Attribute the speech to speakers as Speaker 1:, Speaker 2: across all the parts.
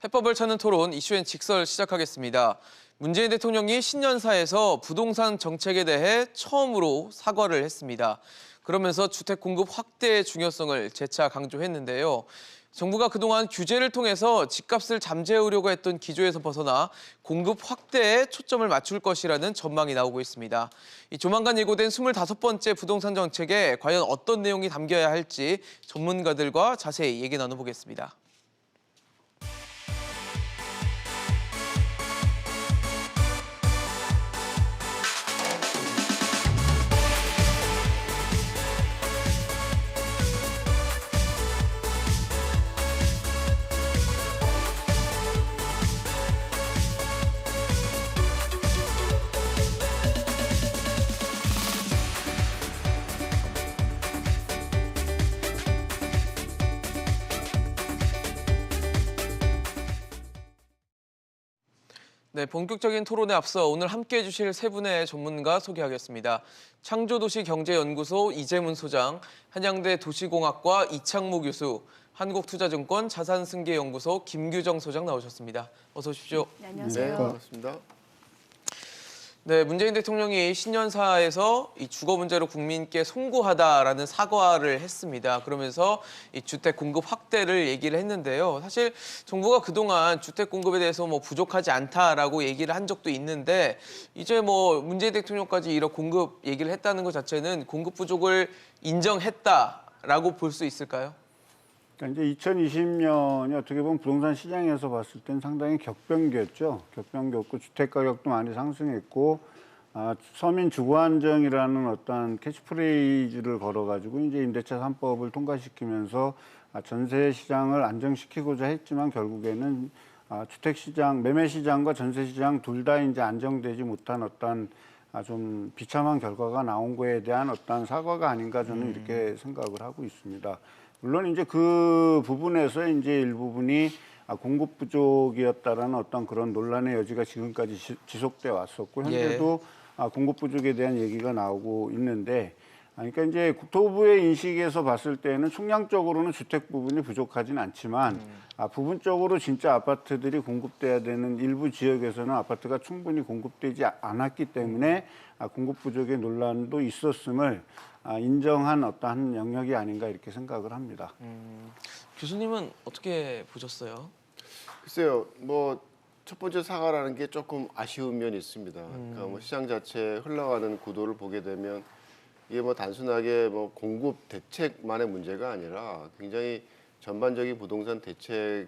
Speaker 1: 해법을 찾는 토론 이슈엔 직설 시작하겠습니다. 문재인 대통령이 신년사에서 부동산 정책에 대해 처음으로 사과를 했습니다. 그러면서 주택 공급 확대의 중요성을 재차 강조했는데요. 정부가 그동안 규제를 통해서 집값을 잠재우려고 했던 기조에서 벗어나 공급 확대에 초점을 맞출 것이라는 전망이 나오고 있습니다. 조만간 예고된 25번째 부동산 정책에 과연 어떤 내용이 담겨야 할지 전문가들과 자세히 얘기 나눠보겠습니다. 네, 본격적인 토론에 앞서 오늘 함께해 주실 세 분의 전문가 소개하겠습니다. 창조도시경제연구소 이재문 소장, 한양대 도시공학과 이창무 교수, 한국투자증권 자산승계연구소 김규정 소장 나오셨습니다. 어서 오십시오.
Speaker 2: 네, 안녕하세요.
Speaker 3: 네, 반갑습니다.
Speaker 1: 네, 문재인 대통령이 신년사에서 이 주거 문제로 국민께 송구하다라는 사과를 했습니다. 그러면서 이 주택 공급 확대를 얘기를 했는데요. 사실 정부가 그동안 주택 공급에 대해서 부족하지 않다라고 얘기를 한 적도 있는데 이제 문재인 대통령까지 이런 공급 얘기를 했다는 것 자체는 공급 부족을 인정했다라고 볼 수 있을까요?
Speaker 3: 그러니까 이제 2020년이 어떻게 보면 부동산 시장에서 봤을 땐 상당히 격변기였죠. 격변기였고 주택 가격도 많이 상승했고 서민 주거 안정이라는 어떤 캐치프레이즈를 걸어가지고 이제 임대차 3법을 통과시키면서 전세 시장을 안정시키고자 했지만 결국에는 주택 시장, 매매 시장과 전세 시장 둘 다 이제 안정되지 못한 어떤 좀 비참한 결과가 나온 거에 대한 어떤 사과가 아닌가 저는 이렇게 생각을 하고 있습니다. 물론 이제 그 부분에서 이제 일부분이 공급 부족이었다라는 어떤 그런 논란의 여지가 지금까지 지속돼 왔었고 현재도 공급 부족에 대한 얘기가 나오고 있는데 그러니까 이제 국토부의 인식에서 봤을 때는 총량적으로는 주택 부분이 부족하진 않지만 부분적으로 진짜 아파트들이 공급돼야 되는 일부 지역에서는 아파트가 충분히 공급되지 않았기 때문에 공급 부족의 논란도 있었음을 인정한 어떠한 영역이 아닌가 이렇게 생각을 합니다.
Speaker 1: 교수님은 어떻게 보셨어요?
Speaker 2: 글쎄요, 첫 번째 사과라는 게 조금 아쉬운 면이 있습니다. 그러니까 시장 자체 흘러가는 구도를 보게 되면 이게 단순하게 공급 대책만의 문제가 아니라 굉장히 전반적인 부동산 대책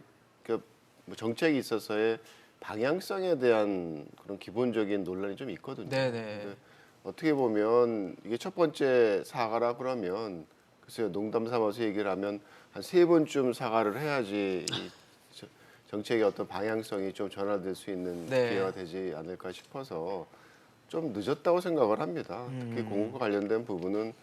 Speaker 2: 정책이 있어서의 방향성에 대한 그런 기본적인 논란이 좀 있거든요.
Speaker 1: 네네.
Speaker 2: 어떻게 보면 이게 첫 번째 사과라 그러면 글쎄요, 농담 삼아서 얘기를 하면 한 3번쯤 사과를 해야지 이 정책의 어떤 방향성이 좀 전환될 수 있는 기회가 되지 않을까 싶어서 좀 늦었다고 생각을 합니다. 특히 공급과 관련된 부분은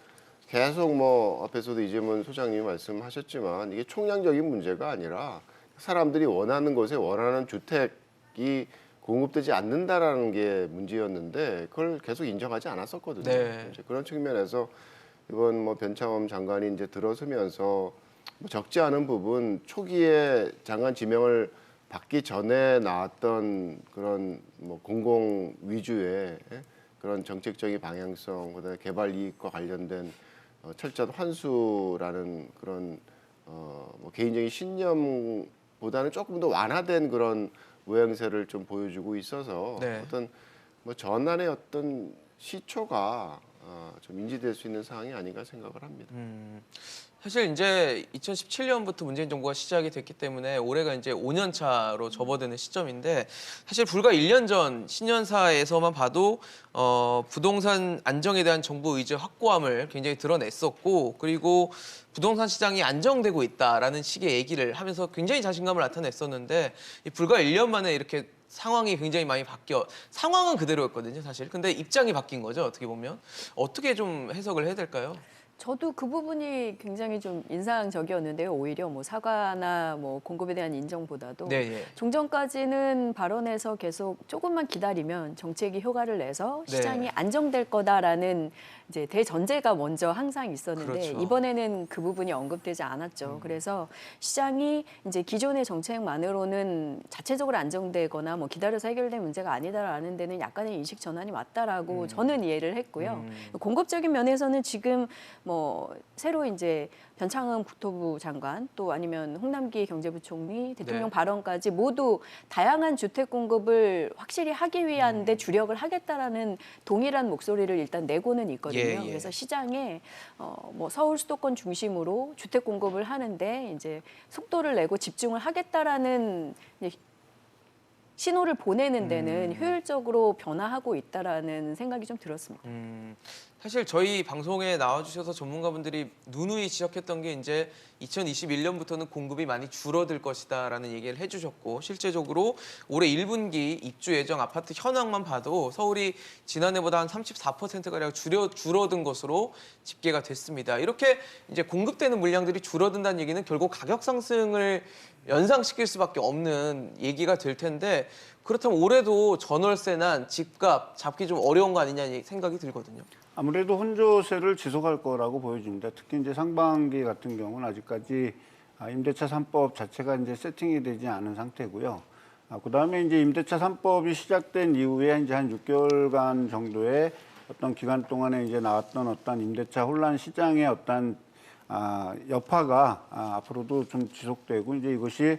Speaker 2: 계속 앞에서도 이재문 소장님이 말씀하셨지만 이게 총량적인 문제가 아니라 사람들이 원하는 곳에 원하는 주택이 공급되지 않는다라는 게 문제였는데 그걸 계속 인정하지 않았었거든요.
Speaker 1: 네.
Speaker 2: 이제 그런 측면에서 이번 변창흠 장관이 이제 들어서면서 적지 않은 부분 초기에 장관 지명을 받기 전에 나왔던 그런 공공 위주의 그런 정책적인 방향성, 그다음에 개발 이익과 관련된 철저한 환수라는 그런 개인적인 신념보다는 조금 더 완화된 그런 모양새를 좀 보여주고 있어서 어떤 전환의 어떤 시초가 좀 인지될 수 있는 상황이 아닌가 생각을 합니다.
Speaker 1: 사실 이제 2017년부터 문재인 정부가 시작이 됐기 때문에 올해가 이제 5년 차로 접어드는 시점인데 사실 불과 1년 전 신년사에서만 봐도 부동산 안정에 대한 정부 의지 확고함을 굉장히 드러냈었고 그리고 부동산 시장이 안정되고 있다라는 식의 얘기를 하면서 굉장히 자신감을 나타냈었는데 불과 1년 만에 이렇게 상황이 굉장히 많이 상황은 그대로였거든요, 사실. 근데 입장이 바뀐 거죠, 어떻게 보면. 어떻게 좀 해석을 해야 될까요?
Speaker 4: 저도 그 부분이 굉장히 좀 인상적이었는데요. 오히려 뭐 사과나 뭐 공급에 대한 인정보다도
Speaker 1: 네, 예.
Speaker 4: 종전까지는 발언에서 계속 조금만 기다리면 정책이 효과를 내서
Speaker 1: 네.
Speaker 4: 시장이 안정될 거다라는 이제 대전제가 먼저 항상 있었는데
Speaker 1: 그렇죠.
Speaker 4: 이번에는 그 부분이 언급되지 않았죠. 그래서 시장이 이제 기존의 정책만으로는 자체적으로 안정되거나 뭐 기다려서 해결될 문제가 아니다라는 데는 약간의 인식 전환이 맞다라고 저는 이해를 했고요. 공급적인 면에서는 지금 뭐 새로 이제 변창흠 국토부 장관 또 아니면 홍남기 경제부총리 대통령
Speaker 1: 네.
Speaker 4: 발언까지 모두 다양한 주택 공급을 확실히 하기 위한 데 주력을 하겠다라는 동일한 목소리를 일단 내고는 있거든요.
Speaker 1: 예, 예.
Speaker 4: 그래서 시장에 뭐 서울 수도권 중심으로 주택 공급을 하는데 이제 속도를 내고 집중을 하겠다라는 이제 신호를 보내는 데는 효율적으로 변화하고 있다라는 생각이 좀 들었습니다.
Speaker 1: 사실 저희 방송에 나와주셔서 전문가분들이 누누이 지적했던 게 이제 2021년부터는 공급이 많이 줄어들 것이다라는 얘기를 해주셨고 실제적으로 올해 1분기 입주 예정 아파트 현황만 봐도 서울이 지난해보다 한 34%가량 줄어든 것으로 집계가 됐습니다. 이렇게 이제 공급되는 물량들이 줄어든다는 얘기는 결국 가격 상승을 연상시킬 수밖에 없는 얘기가 될 텐데 그렇다면 올해도 전월세난 집값 잡기 좀 어려운 거 아니냐 생각이 들거든요.
Speaker 3: 아무래도 혼조세를 지속할 거라고 보여집니다. 특히 이제 상반기 같은 경우는 아직까지 임대차 3법 자체가 이제 세팅이 되지 않은 상태고요. 그다음에 이제 임대차 3법이 시작된 이후에 이제 한 6개월간 정도의 어떤 기간 동안에 이제 나왔던 어떤 임대차 혼란 시장의 어떤 여파가 앞으로도 좀 지속되고 이제 이것이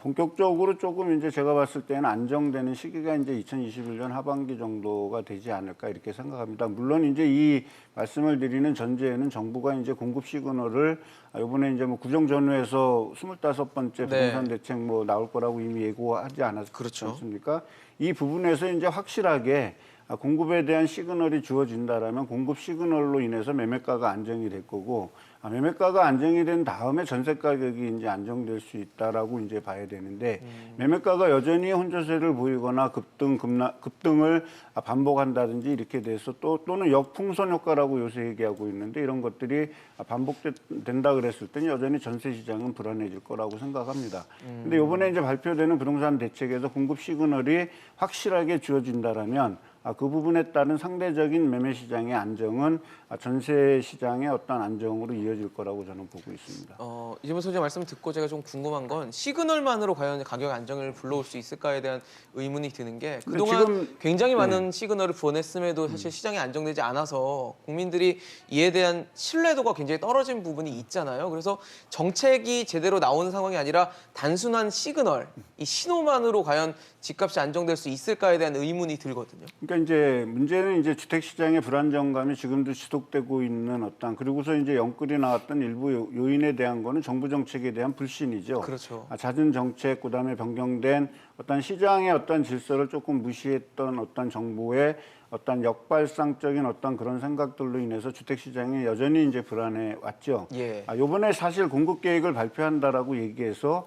Speaker 3: 본격적으로 조금 이제 제가 봤을 때는 안정되는 시기가 이제 2021년 하반기 정도가 되지 않을까 이렇게 생각합니다. 물론 이제 이 말씀을 드리는 전제에는 정부가 이제 공급 시그널을 이번에 이제 뭐 구정전후에서 25번째 부동산 대책 뭐 나올 거라고 이미 예고하지 않았지
Speaker 1: 그렇죠.
Speaker 3: 않습니까? 이 부분에서 이제 확실하게 공급에 대한 시그널이 주어진다라면 공급 시그널로 인해서 매매가가 안정이 될 거고 매매가가 안정이 된 다음에 전세 가격이 이제 안정될 수 있다라고 이제 봐야 되는데 매매가가 여전히 혼조세를 보이거나 급등을 반복한다든지 이렇게 돼서 또는 역풍선 효과라고 요새 얘기하고 있는데 이런 것들이 반복된다 그랬을 때는 여전히 전세 시장은 불안해질 거라고 생각합니다. 근데 이번에 이제 발표되는 부동산 대책에서 공급 시그널이 확실하게 주어진다라면 그 부분에 따른 상대적인 매매 시장의 안정은 전세 시장의 어떤 안정으로 이어질 거라고 저는 보고 있습니다.
Speaker 1: 이재명 소장 말씀 듣고 제가 좀 궁금한 건 시그널만으로 과연 가격 안정을 불러올 수 있을까에 대한 의문이 드는 게 그동안
Speaker 3: 지금,
Speaker 1: 굉장히 많은 시그널을 보냈음에도 사실 시장이 안정되지 않아서 국민들이 이에 대한 신뢰도가 굉장히 떨어진 부분이 있잖아요. 그래서 정책이 제대로 나오는 상황이 아니라 단순한 시그널, 이 신호만으로 과연 집값이 안정될 수 있을까에 대한 의문이 들거든요.
Speaker 3: 그러니까 이제 문제는 이제 주택 시장의 불안정감이 지금도 지속되고 있는 어떤 그리고서 이제 영끌이 나왔던 일부 요인에 대한 거는 정부 정책에 대한 불신이죠.
Speaker 1: 그렇죠.
Speaker 3: 잦은 정책 그다음에 변경된 어떤 시장의 어떤 질서를 조금 무시했던 어떤 정부의 어떤 역발상적인 어떤 그런 생각들로 인해서 주택 시장이 여전히 이제 불안해 왔죠.
Speaker 1: 예.
Speaker 3: 이번에 사실 공급 계획을 발표한다라고 얘기해서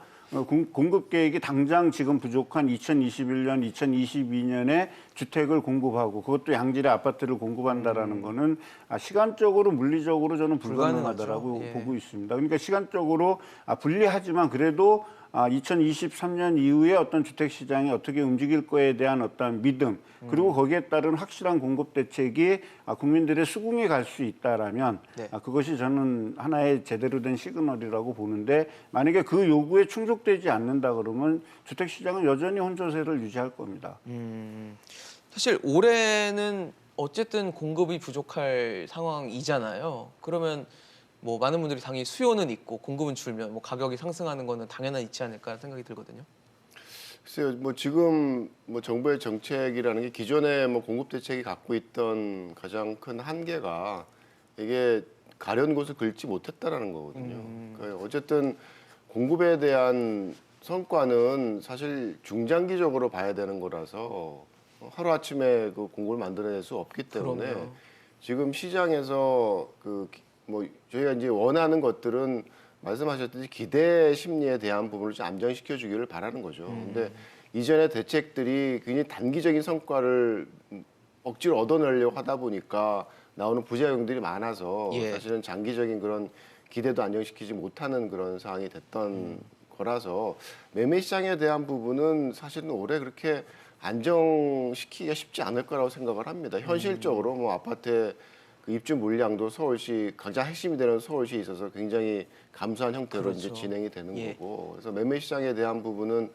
Speaker 3: 공급 계획이 당장 지금 부족한 2021년, 2022년에 주택을 공급하고 그것도 양질의 아파트를 공급한다라는 거는 시간적으로 물리적으로 저는 불가능하다라고
Speaker 1: 예.
Speaker 3: 보고 있습니다. 그러니까 시간적으로 불리하지만 그래도 2023년 이후에 어떤 주택 시장이 어떻게 움직일 거에 대한 어떤 믿음 그리고 거기에 따른 확실한 공급 대책이 국민들의 수긍이 갈 수 있다라면
Speaker 1: 네.
Speaker 3: 그것이 저는 하나의 제대로 된 시그널이라고 보는데 만약에 그 요구에 충족되지 않는다 그러면 주택 시장은 여전히 혼조세를 유지할 겁니다.
Speaker 1: 사실 올해는 어쨌든 공급이 부족할 상황이잖아요. 그러면 뭐 많은 분들이 당연히 수요는 있고 공급은 줄면 뭐 가격이 상승하는 거는 당연히 있지 않을까 생각이 들거든요.
Speaker 2: 글쎄요, 뭐 지금 뭐 정부의 정책이라는 게 기존의 뭐 공급 대책이 갖고 있던 가장 큰 한계가 이게 가려운 곳을 긁지 못했다라는 거거든요. 그러니까 어쨌든 공급에 대한 성과는 사실 중장기적으로 봐야 되는 거라서 하루 아침에 그 공급을 만들어낼 수 없기 때문에
Speaker 1: 그럼요.
Speaker 2: 지금 시장에서 뭐 저희가 이제 원하는 것들은 말씀하셨듯이 기대 심리에 대한 부분을 좀 안정시켜 주기를 바라는 거죠. 근데 이전의 대책들이 굉장히 단기적인 성과를 억지로 얻어내려고 하다 보니까 나오는 부작용들이 많아서
Speaker 1: 예.
Speaker 2: 사실은 장기적인 그런 기대도 안정시키지 못하는 그런 상황이 됐던 거라서 매매 시장에 대한 부분은 사실은 올해 그렇게 안정시키기가 쉽지 않을 거라고 생각을 합니다. 현실적으로 뭐 아파트의 그 입주 물량도 서울시 가장 핵심이 되는 서울시에 있어서 굉장히 감소한 형태로
Speaker 1: 그렇죠.
Speaker 2: 이제 진행이 되는
Speaker 1: 예.
Speaker 2: 거고, 그래서 매매 시장에 대한 부분은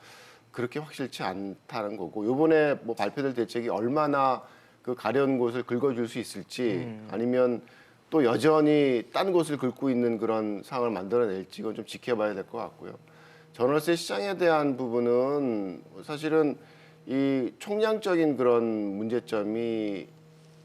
Speaker 2: 그렇게 확실치 않다는 거고, 이번에 뭐 발표될 대책이 얼마나 그 가려운 곳을 긁어줄 수 있을지 아니면 또 여전히 딴 곳을 긁고 있는 그런 상황을 만들어낼지 이건 좀 지켜봐야 될 것 같고요. 전월세 시장에 대한 부분은 사실은 이 총량적인 그런 문제점이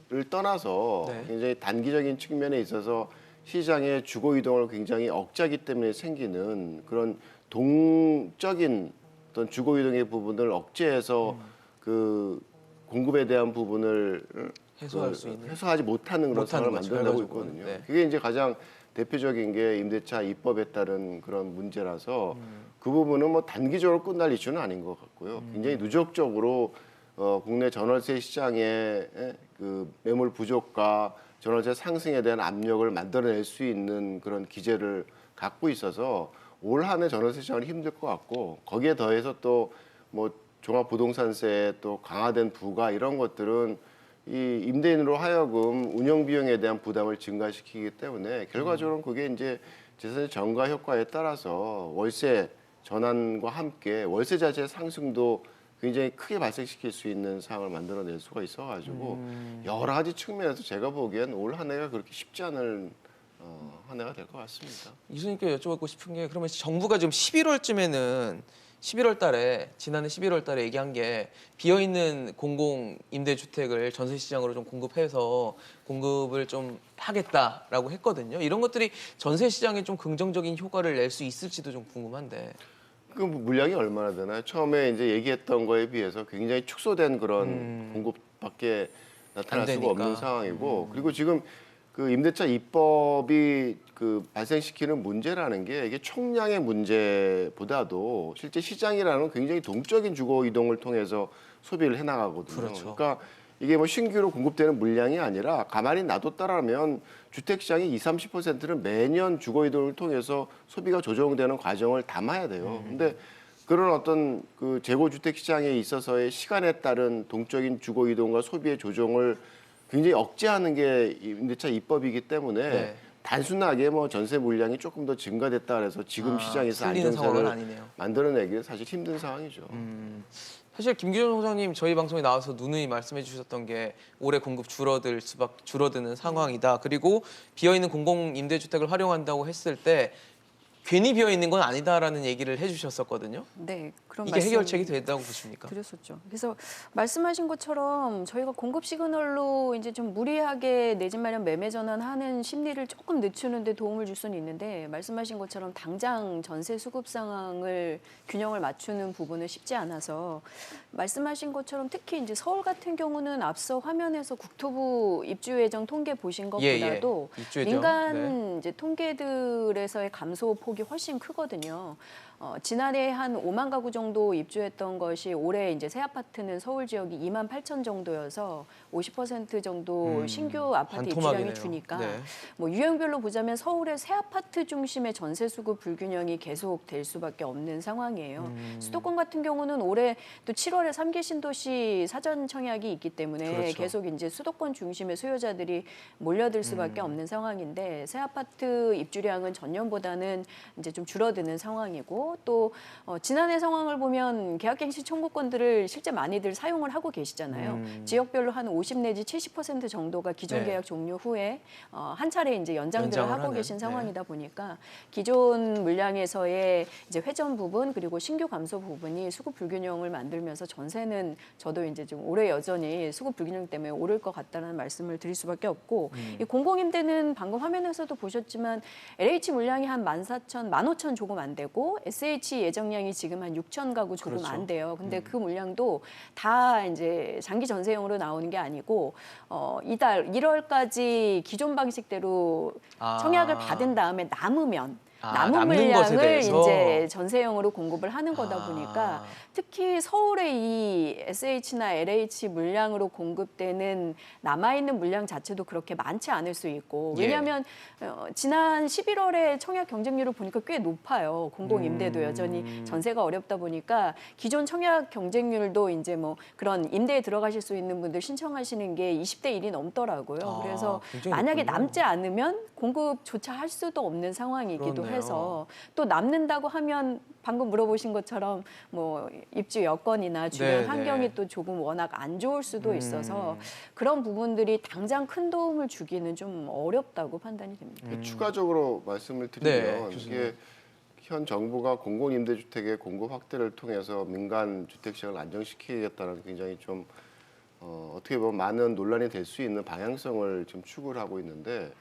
Speaker 2: 를 떠나서
Speaker 1: 네.
Speaker 2: 굉장히 단기적인 측면에 있어서 시장의 주거 이동을 굉장히 억제하기 때문에 생기는 그런 동적인 어떤 주거 이동의 부분을 억제해서 그 공급에 대한 부분을
Speaker 1: 해소할 수 있는
Speaker 2: 해소하지 못하는 그런
Speaker 1: 못하는
Speaker 2: 상황을
Speaker 1: 거죠,
Speaker 2: 만들어내고
Speaker 1: 결과적으로는.
Speaker 2: 있거든요.
Speaker 1: 네.
Speaker 2: 그게 이제 가장 대표적인 게 임대차 입법에 따른 그런 문제라서 그 부분은 뭐 단기적으로 끝날 이슈는 아닌 것 같고요. 굉장히 누적적으로 국내 전월세 시장의 그 매물 부족과 전월세 상승에 대한 압력을 만들어낼 수 있는 그런 기제를 갖고 있어서 올 한 해 전월세 시장은 힘들 것 같고, 거기에 더해서 또 뭐 종합부동산세 또 강화된 부가 이런 것들은 이 임대인으로 하여금 운영 비용에 대한 부담을 증가시키기 때문에 결과적으로 그게 이제 재산의 전가 효과에 따라서 월세 전환과 함께 월세 자체의 상승도 굉장히 크게 발생시킬 수 있는 상황을 만들어낼 수가 있어가지고 여러 가지 측면에서 제가 보기엔 올 한 해가 그렇게 쉽지 않은 한 해가 될 것 같습니다.
Speaker 1: 이수님께 여쭤보고 싶은 게, 그러면 정부가 지금 11월쯤에는 11월 달에 지난해 11월 달에 얘기한 게 비어 있는 공공 임대 주택을 전세 시장으로 좀 공급해서 공급을 좀 하겠다라고 했거든요. 이런 것들이 전세 시장에 좀 긍정적인 효과를 낼 수 있을지도 좀 궁금한데.
Speaker 2: 그 물량이 얼마나 되나요? 처음에 이제 얘기했던 거에 비해서 굉장히 축소된 그런 공급밖에 나타날
Speaker 1: 안
Speaker 2: 수가
Speaker 1: 되니까.
Speaker 2: 없는 상황이고, 그리고 지금 그 임대차 입법이 그 발생시키는 문제라는 게 이게 총량의 문제보다도 실제 시장이라는 건 굉장히 동적인 주거 이동을 통해서 소비를 해나가거든요.
Speaker 1: 그렇죠.
Speaker 2: 그러니까 이게 뭐 신규로 공급되는 물량이 아니라 가만히 놔뒀다라면 주택 시장의 20-30%는 매년 주거 이동을 통해서 소비가 조정되는 과정을 담아야 돼요. 근데 그런 어떤 그 재고 주택 시장에 있어서의 시간에 따른 동적인 주거 이동과 소비의 조정을 굉장히 억제하는 게 임대차 입법이기 때문에
Speaker 1: 네.
Speaker 2: 단순하게 뭐 전세 물량이 조금 더 증가됐다 그래서 지금 시장에서
Speaker 1: 풀리는 상황은
Speaker 2: 안정세를
Speaker 1: 아니네요.
Speaker 2: 만들어내기는 사실 힘든 상황이죠.
Speaker 1: 사실 김기정 소장님 저희 방송에 나와서 누누이 말씀해 주셨던 게 올해 공급 줄어드는 상황이다. 그리고 비어 있는 공공 임대주택을 활용한다고 했을 때 괜히 비어 있는 건 아니다라는 얘기를 해주셨었거든요.
Speaker 4: 네, 그런
Speaker 1: 이게
Speaker 4: 말씀
Speaker 1: 해결책이 된다고 보십니까?
Speaker 4: 드렸었죠. 그래서 말씀하신 것처럼 저희가 공급 시그널로 이제 좀 무리하게 내 집 마련 매매 전환하는 심리를 조금 늦추는 데 도움을 줄 수는 있는데, 말씀하신 것처럼 당장 전세 수급 상황을 균형을 맞추는 부분은 쉽지 않아서, 말씀하신 것처럼 특히 이제 서울 같은 경우는 앞서 화면에서 국토부 입주 예정 통계 보신 것보다도
Speaker 1: 입주 예정.
Speaker 4: 민간 이제 통계들에서의 감소 폭이 훨씬 크거든요. 지난해 한 5만 가구 정도 입주했던 것이 올해 이제 새 아파트는 서울 지역이 2만 8천 정도여서 50% 정도 신규 아파트
Speaker 1: 반토막이네요.
Speaker 4: 입주량이 주니까
Speaker 1: 네.
Speaker 4: 뭐 유형별로 보자면 서울의 새 아파트 중심의 전세 수급 불균형이 계속 될 수밖에 없는 상황이에요. 수도권 같은 경우는 올해 또 7월에 3기 신도시 사전 청약이 있기 때문에
Speaker 1: 그렇죠.
Speaker 4: 계속 이제 수도권 중심의 수요자들이 몰려들 수밖에 없는 상황인데, 새 아파트 입주량은 전년보다는 이제 좀 줄어드는 상황이고, 또 지난해 상황을 보면 계약갱신 청구권들을 실제 많이들 사용을 하고 계시잖아요. 지역별로 한 50 내지 70% 정도가 기존
Speaker 1: 네.
Speaker 4: 계약 종료 후에 한 차례 이제 연장들을
Speaker 1: 연장을
Speaker 4: 하고
Speaker 1: 하는,
Speaker 4: 계신
Speaker 1: 네.
Speaker 4: 상황이다 보니까 기존 물량에서의 이제 회전 부분 그리고 신규 감소 부분이 수급 불균형을 만들면서 전세는 저도 이제 좀 올해 여전히 수급 불균형 때문에 오를 것 같다는 말씀을 드릴 수밖에 없고, 이 공공임대는 방금 화면에서도 보셨지만 LH 물량이 한 14,000, 15,000 조금 안 되고 SH 예정량이 지금 한 6,000 가구 조금
Speaker 1: 그렇죠.
Speaker 4: 안 돼요. 근데 그 물량도 다 이제 장기 전세용으로 나오는 게 아니고 이달 1월까지 기존 방식대로 청약을 받은 다음에 남으면 남은
Speaker 1: 남는 것에
Speaker 4: 물량을
Speaker 1: 대해서.
Speaker 4: 이제 전세형으로 공급을 하는 거다
Speaker 1: 아.
Speaker 4: 보니까 특히 서울의 이 SH나 LH 물량으로 공급되는 남아있는 물량 자체도 그렇게 많지 않을 수 있고
Speaker 1: 예.
Speaker 4: 왜냐하면 지난 11월에 청약 경쟁률을 보니까 꽤 높아요. 공공임대도 여전히 전세가 어렵다 보니까 기존 청약 경쟁률도 이제 뭐 그런 임대에 들어가실 수 있는 분들 신청하시는 게 20대 1이 넘더라고요. 그래서
Speaker 1: 굉장히
Speaker 4: 만약에
Speaker 1: 높군요.
Speaker 4: 남지 않으면 공급조차 할 수도 없는 상황이기도
Speaker 1: 그렇네요.
Speaker 4: 해서 또 남는다고 하면 방금 물어보신 것처럼 뭐 입주 여건이나 주변
Speaker 1: 네네.
Speaker 4: 환경이 또 조금 워낙 안 좋을 수도 있어서 그런 부분들이 당장 큰 도움을 주기는 좀 어렵다고 판단이 됩니다.
Speaker 2: 추가적으로 말씀을
Speaker 1: 네,
Speaker 2: 드리면
Speaker 1: 교수님.
Speaker 2: 이게 현 정부가 공공임대주택의 공급 확대를 통해서 민간 주택 시장을 안정시키겠다는 굉장히 좀 어떻게 보면 많은 논란이 될 수 있는 방향성을 지금 추구를 하고 있는데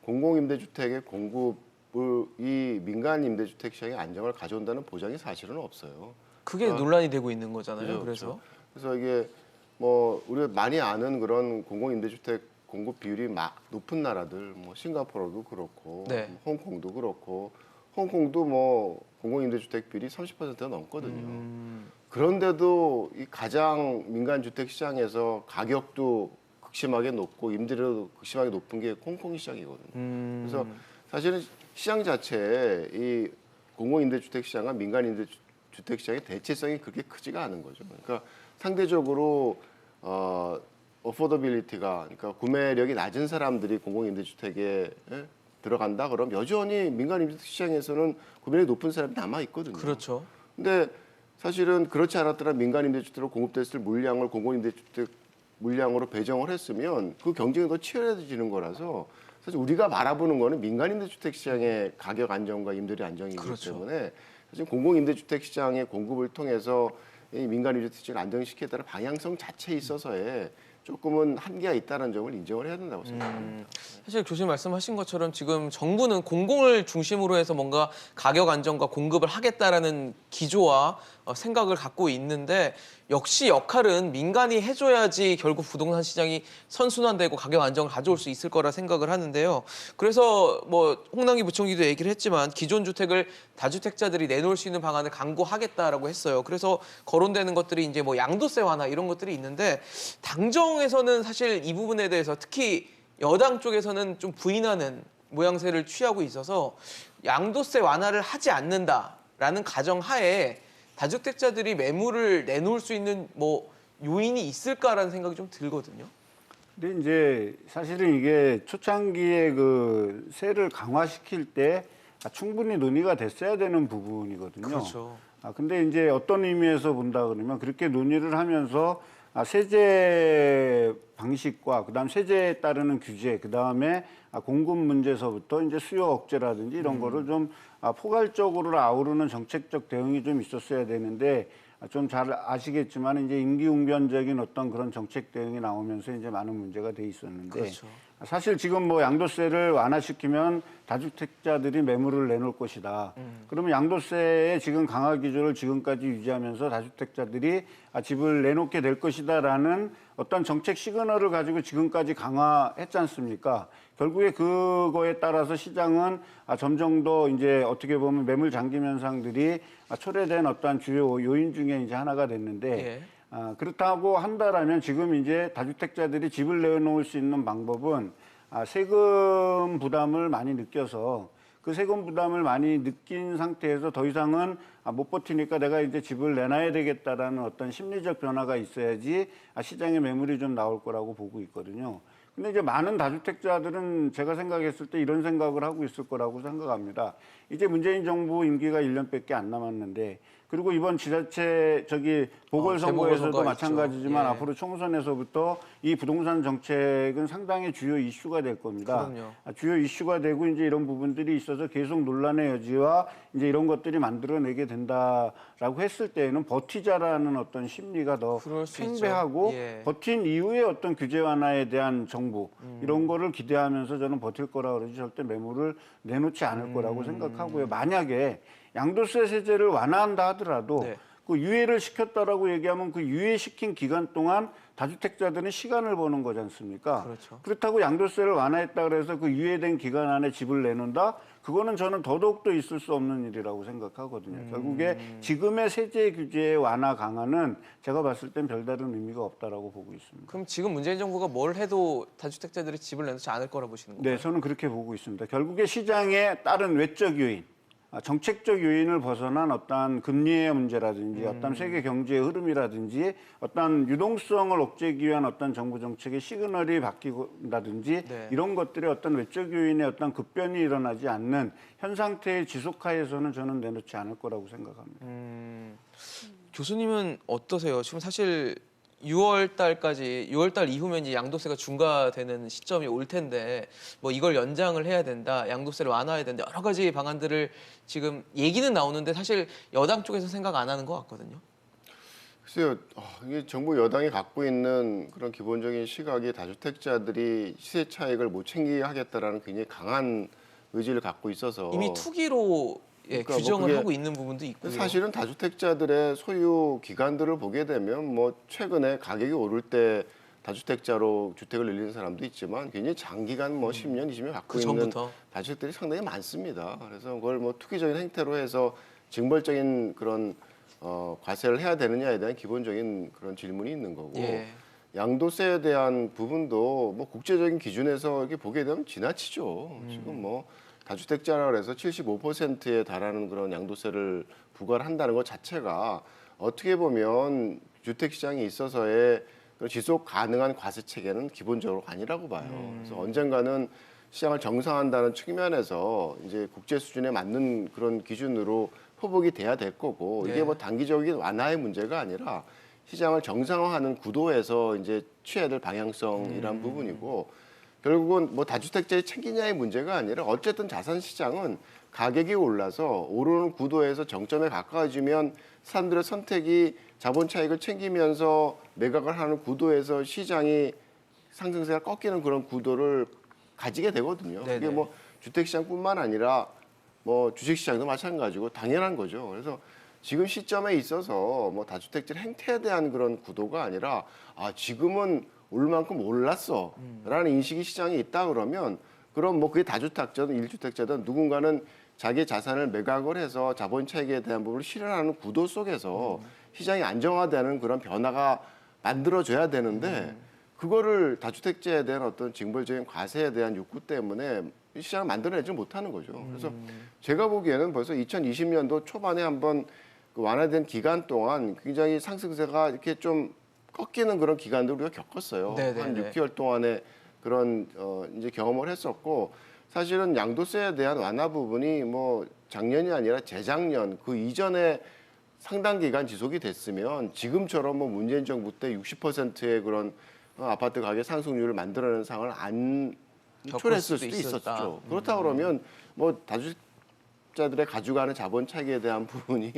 Speaker 2: 공공임대주택의 공급이 민간 임대주택 시장의 안정을 가져온다는 보장이 사실은 없어요.
Speaker 1: 그게 논란이 되고 있는 거잖아요.
Speaker 2: 그죠,
Speaker 1: 그래서
Speaker 2: 그래서 이게 뭐 우리가 많이 아는 그런 공공임대주택 공급 비율이 높은 나라들, 뭐 싱가포르도 그렇고,
Speaker 1: 네.
Speaker 2: 홍콩도 그렇고, 홍콩도 뭐 공공임대주택 비율이 30%가 넘거든요. 그런데도 이 가장 민간 주택 시장에서 가격도 극심하게 높고 임대료도 극심하게 높은 게 홍콩 시장이거든요. 그래서 사실은 시장 자체에 이 공공임대주택 시장과 민간임대주택 시장의 대체성이 그렇게 크지가 않은 거죠. 그러니까 상대적으로 어포더빌리티가 그러니까 구매력이 낮은 사람들이 공공임대주택에 들어간다 그러면 여전히 민간임대주택 시장에서는 구매력이 높은 사람이 남아 있거든요.
Speaker 1: 그렇죠.
Speaker 2: 근데 사실은 그렇지 않았더라 민간임대주택으로 공급됐을 물량을 공공임대주택 물량으로 배정을 했으면 그 경쟁이 더 치열해지는 거라서 사실 우리가 바라보는 거는 민간임대주택 시장의 가격 안정과 임대료 안정이기
Speaker 1: 그렇죠.
Speaker 2: 때문에 사실 공공임대주택 시장의 공급을 통해서 이 민간임대주택 시장을 안정시키겠다는 방향성 자체에 있어서의 조금은 한계가 있다는 점을 인정을 해야 된다고 생각합니다.
Speaker 1: 사실 교수님 말씀하신 것처럼 지금 정부는 공공을 중심으로 해서 뭔가 가격 안정과 공급을 하겠다라는 기조와 생각을 갖고 있는데 역시 역할은 민간이 해줘야지 결국 부동산 시장이 선순환되고 가격 안정을 가져올 수 있을 거라 생각을 하는데요. 그래서 뭐 홍남기 부총리도 얘기를 했지만 기존 주택을 다주택자들이 내놓을 수 있는 방안을 강구하겠다라고 했어요. 그래서 거론되는 것들이 이제 뭐 양도세 완화 이런 것들이 있는데 당정에서는 사실 이 부분에 대해서 특히 여당 쪽에서는 좀 부인하는 모양새를 취하고 있어서 양도세 완화를 하지 않는다라는 가정하에 다주택자들이 매물을 내놓을 수 있는 뭐 요인이 있을까라는 생각이 좀 들거든요.
Speaker 3: 근데 이제 사실은 이게 초창기에 그 세를 강화시킬 때 충분히 논의가 됐어야 되는 부분이거든요.
Speaker 1: 그렇죠.
Speaker 3: 근데 이제 어떤 의미에서 본다 그러면 그렇게 논의를 하면서 세제 방식과 그다음 세제에 따르는 규제, 그다음에 공급 문제서부터 이제 수요 억제라든지 이런 거를 좀 포괄적으로 아우르는 정책적 대응이 좀 있었어야 되는데 좀 잘 아시겠지만 이제 임기응변적인 어떤 그런 정책 대응이 나오면서 이제 많은 문제가 돼 있었는데
Speaker 1: 그렇죠.
Speaker 3: 사실 지금 뭐 양도세를 완화시키면 다주택자들이 매물을 내놓을 것이다. 그러면 양도세의 지금 강화 기조를 지금까지 유지하면서 다주택자들이 집을 내놓게 될 것이다라는 어떤 정책 시그널을 가지고 지금까지 강화했지 않습니까? 결국에 그거에 따라서 시장은 점점 더 이제 어떻게 보면 매물 잠김 현상들이 초래된 어떠한 주요 요인 중에 이제 하나가 됐는데
Speaker 1: 예.
Speaker 3: 그렇다고 한다라면 지금 이제 다주택자들이 집을 내놓을 수 있는 방법은 세금 부담을 많이 느껴서 그 세금 부담을 많이 느낀 상태에서 더 이상은 못 버티니까 내가 이제 집을 내놔야 되겠다라는 어떤 심리적 변화가 있어야지 시장에 매물이 좀 나올 거라고 보고 있거든요. 근데 이제 많은 다주택자들은 제가 생각했을 때 이런 생각을 하고 있을 거라고 생각합니다. 이제 문재인 정부 임기가 1년밖에 안 남았는데 그리고 이번 지자체 보궐선거에서도
Speaker 1: 재보궐선거가
Speaker 3: 마찬가지지만
Speaker 1: 있죠. 예.
Speaker 3: 앞으로 총선에서부터 이 부동산 정책은 상당히 주요 이슈가 될 겁니다.
Speaker 1: 그럼요.
Speaker 3: 주요 이슈가 되고 이제 이런 부분들이 있어서 계속 논란의 여지와 이제 이런 것들이 만들어내게 된다라고 했을 때에는 버티자라는 어떤 심리가 더
Speaker 1: 그럴 수 있죠.
Speaker 3: 팽배하고
Speaker 1: 예.
Speaker 3: 버틴 이후에 어떤 규제 완화에 대한 정부 이런 거를 기대하면서 저는 버틸 거라 그러지 절대 매물을 내놓지 않을 거라고 생각하고요. 만약에 양도세 세제를 완화한다 하더라도
Speaker 1: 네.
Speaker 3: 그 유예를 시켰다라고 얘기하면 그 유예시킨 기간 동안 다주택자들은 시간을 버는 거지 않습니까?
Speaker 1: 그렇죠.
Speaker 3: 그렇다고 양도세를 완화했다 그래서 그 유예된 기간 안에 집을 내놓는다? 그거는 저는 더더욱더 있을 수 없는 일이라고 생각하거든요. 결국에 지금의 세제 규제 완화 강화는 제가 봤을 땐 별다른 의미가 없다라고 보고 있습니다.
Speaker 1: 그럼 지금 문재인 정부가 뭘 해도 다주택자들이 집을 내놓지 않을 거라 보시는 건가요?
Speaker 3: 네, 저는 그렇게 보고 있습니다. 결국에 시장에 따른 외적 요인, 정책적 요인을 벗어난 어떤 금리의 문제라든지 어떤 세계 경제의 흐름이라든지 어떤 유동성을 억제하기 위한 어떤 정부 정책의 시그널이 바뀌고라든지
Speaker 1: 네.
Speaker 3: 이런 것들의 어떤 외적 요인의 어떤 급변이 일어나지 않는 현 상태의 지속하에서는 저는 내놓지 않을 거라고 생각합니다.
Speaker 1: 교수님은 어떠세요? 지금 사실 6월 달 이후면 이제 양도세가 중과되는 시점이 올 텐데 뭐 이걸 연장을 해야 된다, 양도세를 완화해야 된다, 여러 가지 방안들을 지금 얘기는 나오는데 사실 여당 쪽에서 생각 안 하는 것 같거든요.
Speaker 2: 글쎄요, 이게 정부 여당이 갖고 있는 그런 기본적인 시각이 다주택자들이 시세 차익을 못 챙기게 하겠다라는 굉장히 강한 의지를 갖고 있어서
Speaker 1: 이미 투기로
Speaker 2: 그러니까 뭐
Speaker 1: 규정을
Speaker 2: 그게
Speaker 1: 하고 있는 부분도 있고요.
Speaker 2: 사실은 다주택자들의 소유 기간들을 보게 되면 뭐 최근에 가격이 오를 때 다주택자로 주택을 늘리는 사람도 있지만 굉장히 장기간 뭐 10년, 20년 갖고
Speaker 1: 그
Speaker 2: 있는
Speaker 1: 전부터.
Speaker 2: 다주택들이 상당히 많습니다. 그래서 그걸 뭐 투기적인 행태로 해서 징벌적인 그런 과세를 해야 되느냐에 대한 기본적인 그런 질문이 있는 거고
Speaker 1: 예.
Speaker 2: 양도세에 대한 부분도 뭐 국제적인 기준에서 이렇게 보게 되면 지나치죠. 지금 뭐 다주택자라 그래서 75%에 달하는 그런 양도세를 부과를 한다는 것 자체가 어떻게 보면 주택 시장에 있어서의 지속 가능한 과세 체계는 기본적으로 아니라고 봐요. 그래서 언젠가는 시장을 정상화한다는 측면에서 이제 국제 수준에 맞는 그런 기준으로 포복이 돼야 될 거고
Speaker 1: 네.
Speaker 2: 이게 뭐 단기적인 완화의 문제가 아니라 시장을 정상화하는 구도에서 이제 취해야 될 방향성이란 부분이고 결국은 뭐 다주택자의 챙기냐의 문제가 아니라 어쨌든 자산 시장은 가격이 올라서 오르는 구도에서 정점에 가까워지면 사람들의 선택이 자본 차익을 챙기면서 매각을 하는 구도에서 시장이 상승세가 꺾이는 그런 구도를 가지게 되거든요.
Speaker 1: 네네.
Speaker 2: 이게 뭐 주택 시장뿐만 아니라 뭐 주식 시장도 마찬가지고 당연한 거죠. 그래서 지금 시점에 있어서 뭐 다주택자 행태에 대한 그런 구도가 아니라 지금은 올 만큼 올랐어라는 인식이 시장에 있다 그러면 그럼 뭐 그게 다주택자든 일주택자든 누군가는 자기 자산을 매각을 해서 자본 차익에 대한 부분을 실현하는 구도 속에서 시장이 안정화되는 그런 변화가 만들어져야 되는데 그거를 다주택자에 대한 어떤 징벌적인 과세에 대한 욕구 때문에 시장을 만들어내지 못하는 거죠. 그래서 제가 보기에는 벌써 2020년도 초반에 한번 그 완화된 기간 동안 굉장히 상승세가 이렇게 좀 꺾이는 그런 기간들을 우리가 겪었어요.
Speaker 1: 네네네.
Speaker 2: 한 6개월 동안에 그런 이제 경험을 했었고 사실은 양도세에 대한 완화 부분이 뭐 작년이 아니라 재작년 그 이전에 상당 기간 지속이 됐으면 지금처럼 뭐 문재인 정부 때 60%의 그런 아파트 가격 상승률을 만들어내는 상황을 안 초래했을 수도 있었죠. 그렇다 그러면 뭐 다주택자들의 가져가는 자본 차익에 대한 부분이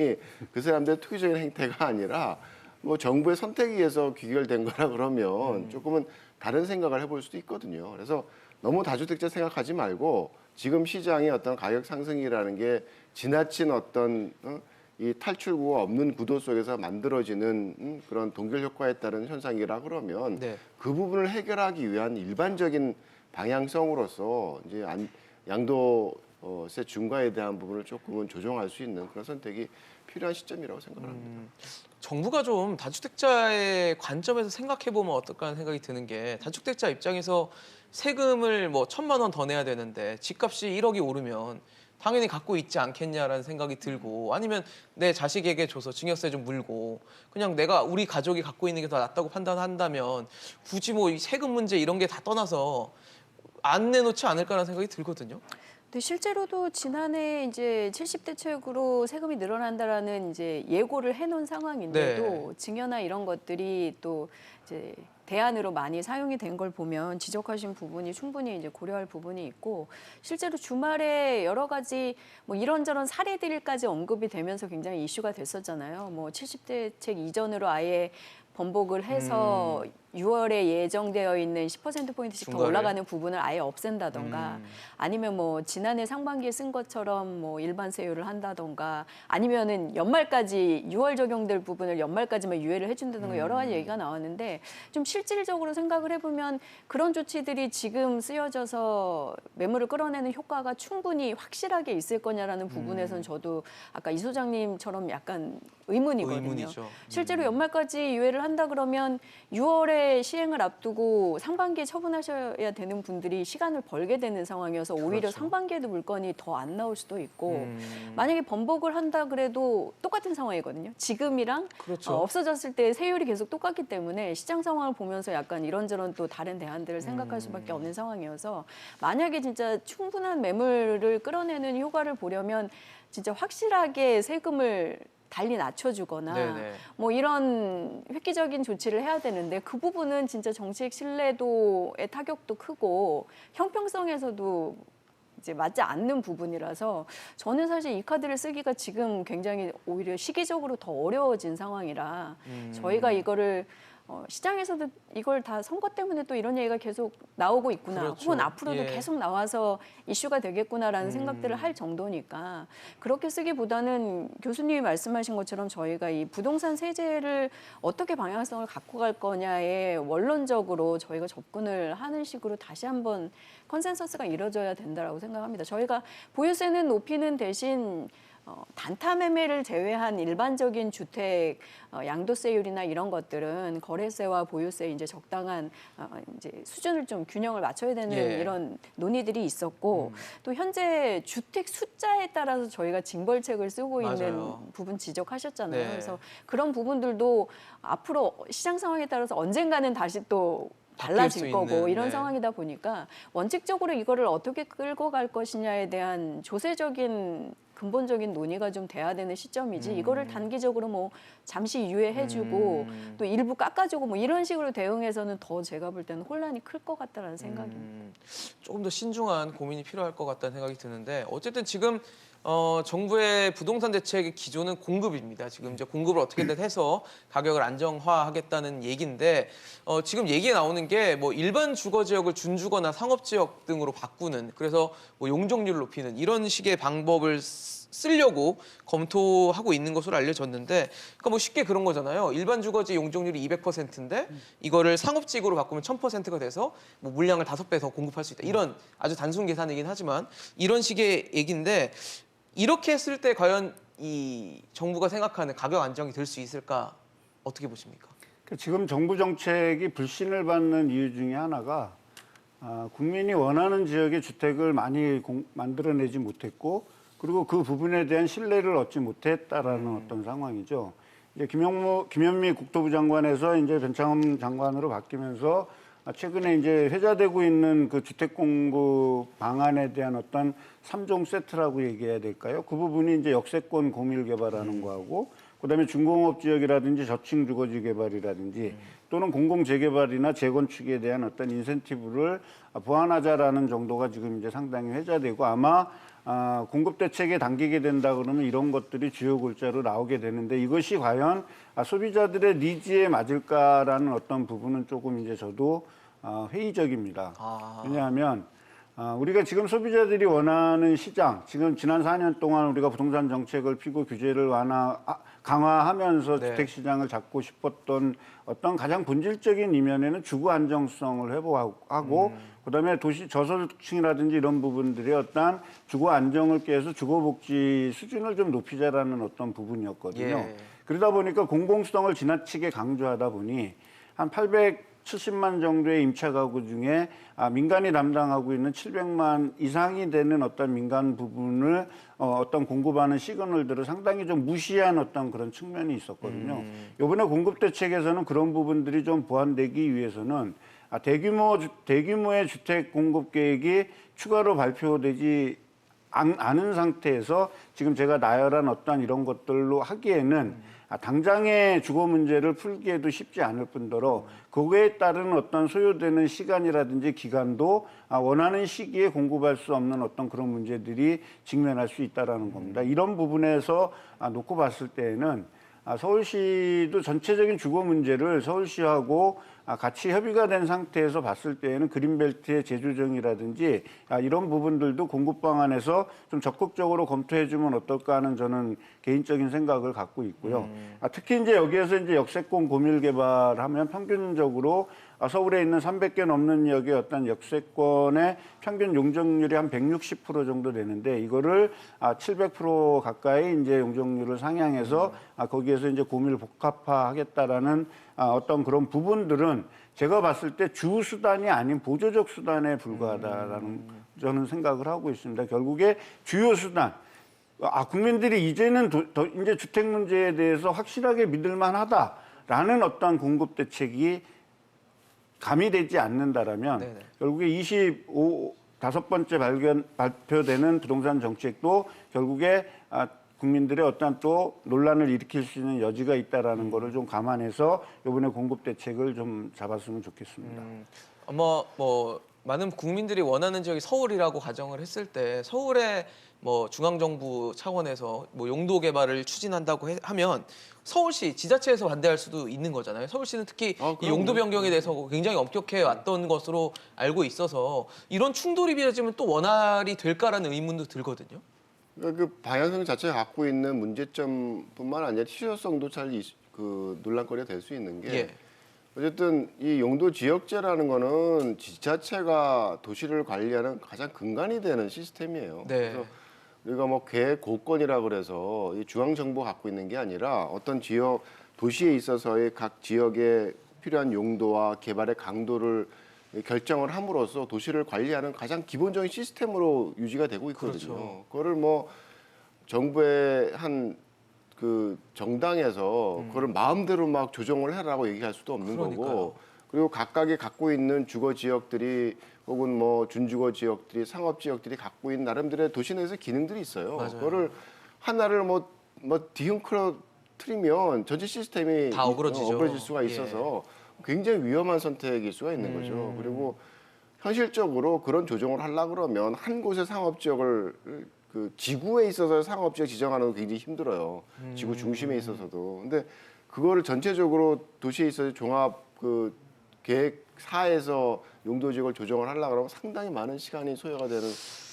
Speaker 2: 그 사람들의 투기적인 행태가 아니라 뭐 정부의 선택에 의해서 귀결된 거라 그러면 조금은 다른 생각을 해볼 수도 있거든요. 그래서 너무 다주택자 생각하지 말고 지금 시장의 어떤 가격 상승이라는 게 지나친 어떤 이 탈출구가 없는 구도 속에서 만들어지는 그런 동결 효과에 따른 현상이라 그러면
Speaker 1: 네.
Speaker 2: 그 부분을 해결하기 위한 일반적인 방향성으로서 이제 양도세 중과에 대한 부분을 조금은 조정할 수 있는 그런 선택이 필요한 시점이라고 생각을 합니다.
Speaker 1: 정부가 좀 다주택자의 관점에서 생각해 보면 어떨까 하는 생각이 드는 게 다주택자 입장에서 세금을 뭐 1,000만 원 더 내야 되는데 집값이 1억이 오르면 당연히 갖고 있지 않겠냐라는 생각이 들고 아니면 내 자식에게 줘서 증여세 좀 물고 그냥 우리 가족이 갖고 있는 게 더 낫다고 판단한다면 굳이 뭐 이 세금 문제 이런 게 다 떠나서 안 내놓지 않을까라는 생각이 들거든요.
Speaker 4: 근데 실제로도 지난해 이제 70대 최고로 세금이 늘어난다라는 이제 예고를 해놓은 상황인데도
Speaker 1: 네.
Speaker 4: 증여나 이런 것들이 또 이제 대안으로 많이 사용이 된 걸 보면 지적하신 부분이 충분히 이제 고려할 부분이 있고 실제로 주말에 여러 가지 뭐 이런저런 사례들까지 언급이 되면서 굉장히 이슈가 됐었잖아요. 뭐 70대 책 이전으로 아예 번복을 해서 6월에 예정되어 있는 10%포인트씩 더
Speaker 1: 중과를?
Speaker 4: 올라가는 부분을 아예 없앤다던가 아니면 뭐 지난해 상반기에 쓴 것처럼 뭐 일반 세율을 한다던가 아니면은 연말까지 6월 적용될 부분을 연말까지만 유예를 해준다던가 여러 가지 얘기가 나왔는데 좀 실질적으로 생각을 해보면 그런 조치들이 지금 쓰여져서 매물을 끌어내는 효과가 충분히 확실하게 있을 거냐라는 부분에서는 저도 아까 이 소장님처럼 약간 의문이거든요.
Speaker 1: 의문이죠.
Speaker 4: 실제로 연말까지 유예를 한다 그러면 6월에 시행을 앞두고 상반기에 처분하셔야 되는 분들이 시간을 벌게 되는 상황이어서 오히려
Speaker 1: 그렇죠.
Speaker 4: 상반기에도 물건이 더 안 나올 수도 있고 만약에 번복을 한다 그래도 똑같은 상황이거든요. 지금이랑
Speaker 1: 그렇죠.
Speaker 4: 없어졌을 때 세율이 계속 똑같기 때문에 시장 상황을 보면서 약간 이런저런 또 다른 대안들을 생각할 수밖에 없는 상황이어서 만약에 진짜 충분한 매물을 끌어내는 효과를 보려면 진짜 확실하게 세금을 달리 낮춰주거나
Speaker 1: 네네.
Speaker 4: 뭐 이런 획기적인 조치를 해야 되는데 그 부분은 진짜 정책 신뢰도의 타격도 크고 형평성에서도 이제 맞지 않는 부분이라서 저는 사실 이 카드를 쓰기가 지금 굉장히 오히려 시기적으로 더 어려워진 상황이라 저희가 이거를 시장에서도 이걸 다 선거 때문에 또 이런 얘기가 계속 나오고 있구나.
Speaker 1: 그렇죠.
Speaker 4: 혹은 앞으로도
Speaker 1: 예.
Speaker 4: 계속 나와서 이슈가 되겠구나라는 생각들을 할 정도니까 그렇게 쓰기보다는 교수님이 말씀하신 것처럼 저희가 이 부동산 세제를 어떻게 방향성을 갖고 갈 거냐에 원론적으로 저희가 접근을 하는 식으로 다시 한번 컨센서스가 이루어져야 된다라고 생각합니다. 저희가 보유세는 높이는 대신 단타 매매를 제외한 일반적인 주택 양도세율이나 이런 것들은 거래세와 보유세 이제 적당한 이제 수준을 좀 균형을 맞춰야 되는
Speaker 1: 예.
Speaker 4: 이런 논의들이 있었고 또 현재 주택 숫자에 따라서 저희가 징벌책을 쓰고 있는
Speaker 1: 맞아요.
Speaker 4: 부분 지적하셨잖아요.
Speaker 1: 네.
Speaker 4: 그래서 그런 부분들도 앞으로 시장 상황에 따라서 언젠가는 다시 또 달라질
Speaker 1: 바뀔 수
Speaker 4: 거고
Speaker 1: 있는,
Speaker 4: 이런
Speaker 1: 네.
Speaker 4: 상황이다 보니까 원칙적으로 이거를 어떻게 끌고 갈 것이냐에 대한 조세적인 근본적인 논의가 좀 돼야 되는 시점이지 이거를 단기적으로 뭐 잠시 유예해주고 또 일부 깎아주고 뭐 이런 식으로 대응해서는 더 제가 볼 때는 혼란이 클 것 같다라는 생각입니다.
Speaker 1: 조금 더 신중한 고민이 필요할 것 같다는 생각이 드는데 어쨌든 지금 정부의 부동산 대책의 기조는 공급입니다. 지금 이제 공급을 어떻게든 해서 가격을 안정화하겠다는 얘기인데 지금 얘기에 나오는 게 뭐 일반 주거 지역을 준주거나 상업 지역 등으로 바꾸는 그래서 뭐 용적률 높이는 이런 식의 방법을 쓰려고 검토하고 있는 것으로 알려졌는데 그러니까 뭐 쉽게 그런 거잖아요. 일반 주거지 용적률이 200%인데 이거를 상업지구로 바꾸면 1000%가 돼서 뭐 물량을 5배 더 공급할 수 있다. 이런 아주 단순 계산이긴 하지만 이런 식의 얘기인데 이렇게 했을 때 과연 이 정부가 생각하는 가격 안정이 될 수 있을까 어떻게 보십니까?
Speaker 3: 지금 정부 정책이 불신을 받는 이유 중에 하나가 국민이 원하는 지역의 주택을 많이 만들어내지 못했고 그리고 그 부분에 대한 신뢰를 얻지 못했다라는 어떤 상황이죠. 이제 김현미 국토부 장관에서 이제 변창흠 장관으로 바뀌면서 최근에 이제 회자되고 있는 그 주택 공급 방안에 대한 어떤 3종 세트라고 얘기해야 될까요? 그 부분이 이제 역세권 공일 개발하는 거하고 그다음에 중공업 지역이라든지 저층 주거지 개발이라든지 또는 공공 재개발이나 재건축에 대한 어떤 인센티브를 보완하자라는 정도가 지금 이제 상당히 회자되고 아마 공급 대책에 당기게 된다 그러면 이런 것들이 주요 골자로 나오게 되는데 이것이 과연 소비자들의 니즈에 맞을까라는 어떤 부분은 조금 이제 저도 회의적입니다. 왜냐하면 우리가 지금 소비자들이 원하는 시장, 지금 지난 4년 동안 우리가 부동산 정책을 피고 규제를 강화하면서
Speaker 1: 네.
Speaker 3: 주택 시장을 잡고 싶었던 어떤 가장 본질적인 이면에는 주거 안정성을 회복하고 그다음에 도시 저소득층이라든지 이런 부분들의 어떤 주거 안정을 깨서 주거 복지 수준을 좀 높이자라는 어떤 부분이었거든요.
Speaker 1: 예.
Speaker 3: 그러다 보니까 공공성을 지나치게 강조하다 보니 한 870만 정도의 임차 가구 중에 민간이 담당하고 있는 700만 이상이 되는 어떤 민간 부분을 어떤 공급하는 시그널들을 상당히 좀 무시한 어떤 그런 측면이 있었거든요. 이번에 공급 대책에서는 그런 부분들이 좀 보완되기 위해서는 대규모의 주택 공급 계획이 추가로 발표되지 않은 상태에서 지금 제가 나열한 어떤 이런 것들로 하기에는 당장의 주거 문제를 풀기에도 쉽지 않을 뿐더러 그거에 따른 어떤 소요되는 시간이라든지 기간도 원하는 시기에 공급할 수 없는 어떤 그런 문제들이 직면할 수 있다라는 겁니다. 이런 부분에서 놓고 봤을 때에는 서울시도 전체적인 주거 문제를 서울시하고 같이 협의가 된 상태에서 봤을 때에는 그린벨트의 재조정이라든지 이런 부분들도 공급 방안에서 좀 적극적으로 검토해주면 어떨까 하는 저는 개인적인 생각을 갖고 있고요. 특히 이제 여기에서 이제 역세권 고밀 개발하면 평균적으로 서울에 있는 300개 넘는 지역의 어떤 역세권의 평균 용적률이 한 160% 정도 되는데 이거를 700% 가까이 이제 용적률을 상향해서 거기에서 이제 고밀 복합화하겠다라는 어떤 그런 부분들은 제가 봤을 때 주 수단이 아닌 보조적 수단에 불과하다라는 저는 생각을 하고 있습니다. 결국에 주요 수단. 국민들이 이제는 이제 주택 문제에 대해서 확실하게 믿을만하다라는 어떤 공급 대책이 가미되지 않는다라면
Speaker 1: 네네.
Speaker 3: 결국에 5번째 발표되는 부동산 정책도 결국에 국민들의 어떤 또 논란을 일으킬 수 있는 여지가 있다라는 거를 좀 감안해서 이번에 공급 대책을 좀 잡았으면 좋겠습니다.
Speaker 1: 아마 뭐 많은 국민들이 원하는 지역이 서울이라고 가정을 했을 때 서울에 뭐 중앙정부 차원에서 뭐 용도 개발을 추진한다고 하면 서울시 지자체에서 반대할 수도 있는 거잖아요. 서울시는 특히 이 용도 변경에 대해서 굉장히 엄격해 왔던 것으로 알고 있어서 이런 충돌이 빚어지면 또 원활히 될까라는 의문도 들거든요.
Speaker 2: 그러니까 그 방향성 자체가 갖고 있는 문제점뿐만 아니라 실효성도 잘 논란거리가 될 수 있는 게
Speaker 1: 예.
Speaker 2: 어쨌든 이 용도 지역제라는 거는 지자체가 도시를 관리하는 가장 근간이 되는 시스템이에요.
Speaker 1: 네.
Speaker 2: 그래서 우리가 뭐 계획 고건이라 그래서 이 중앙 정부 갖고 있는 게 아니라 어떤 지역 도시에 있어서의 각 지역에 필요한 용도와 개발의 강도를 결정을 함으로써 도시를 관리하는 가장 기본적인 시스템으로 유지가 되고 있거든요.
Speaker 1: 그렇죠.
Speaker 2: 그거를 뭐 정부의 한 그 정당에서 그걸 마음대로 막 조정을 해라고 얘기할 수도 없는
Speaker 1: 그러니까요.
Speaker 2: 거고, 그리고 각각이 갖고 있는 주거 지역들이 혹은 뭐 준주거 지역들이 상업 지역들이 갖고 있는 나름대로의 도시 내에서 기능들이 있어요.
Speaker 1: 맞아요.
Speaker 2: 그거를 하나를 뭐 뒤엉클어뜨리면 전체 시스템이
Speaker 1: 다 어그러지죠.
Speaker 2: 어그러질 수가 있어서 굉장히 위험한 선택일 수가 있는 거죠. 그리고 현실적으로 그런 조정을 하려고 그러면 한 곳의 상업 지역을 그 지구에 있어서 상업 지역 지정하는 건 굉장히 힘들어요. 지구 중심에 있어서도. 근데 그거를 전체적으로 도시에 있어서 종합 그 계획사에서 용도 지역을 조정을 하려고 그러면 상당히 많은 시간이 소요가 되는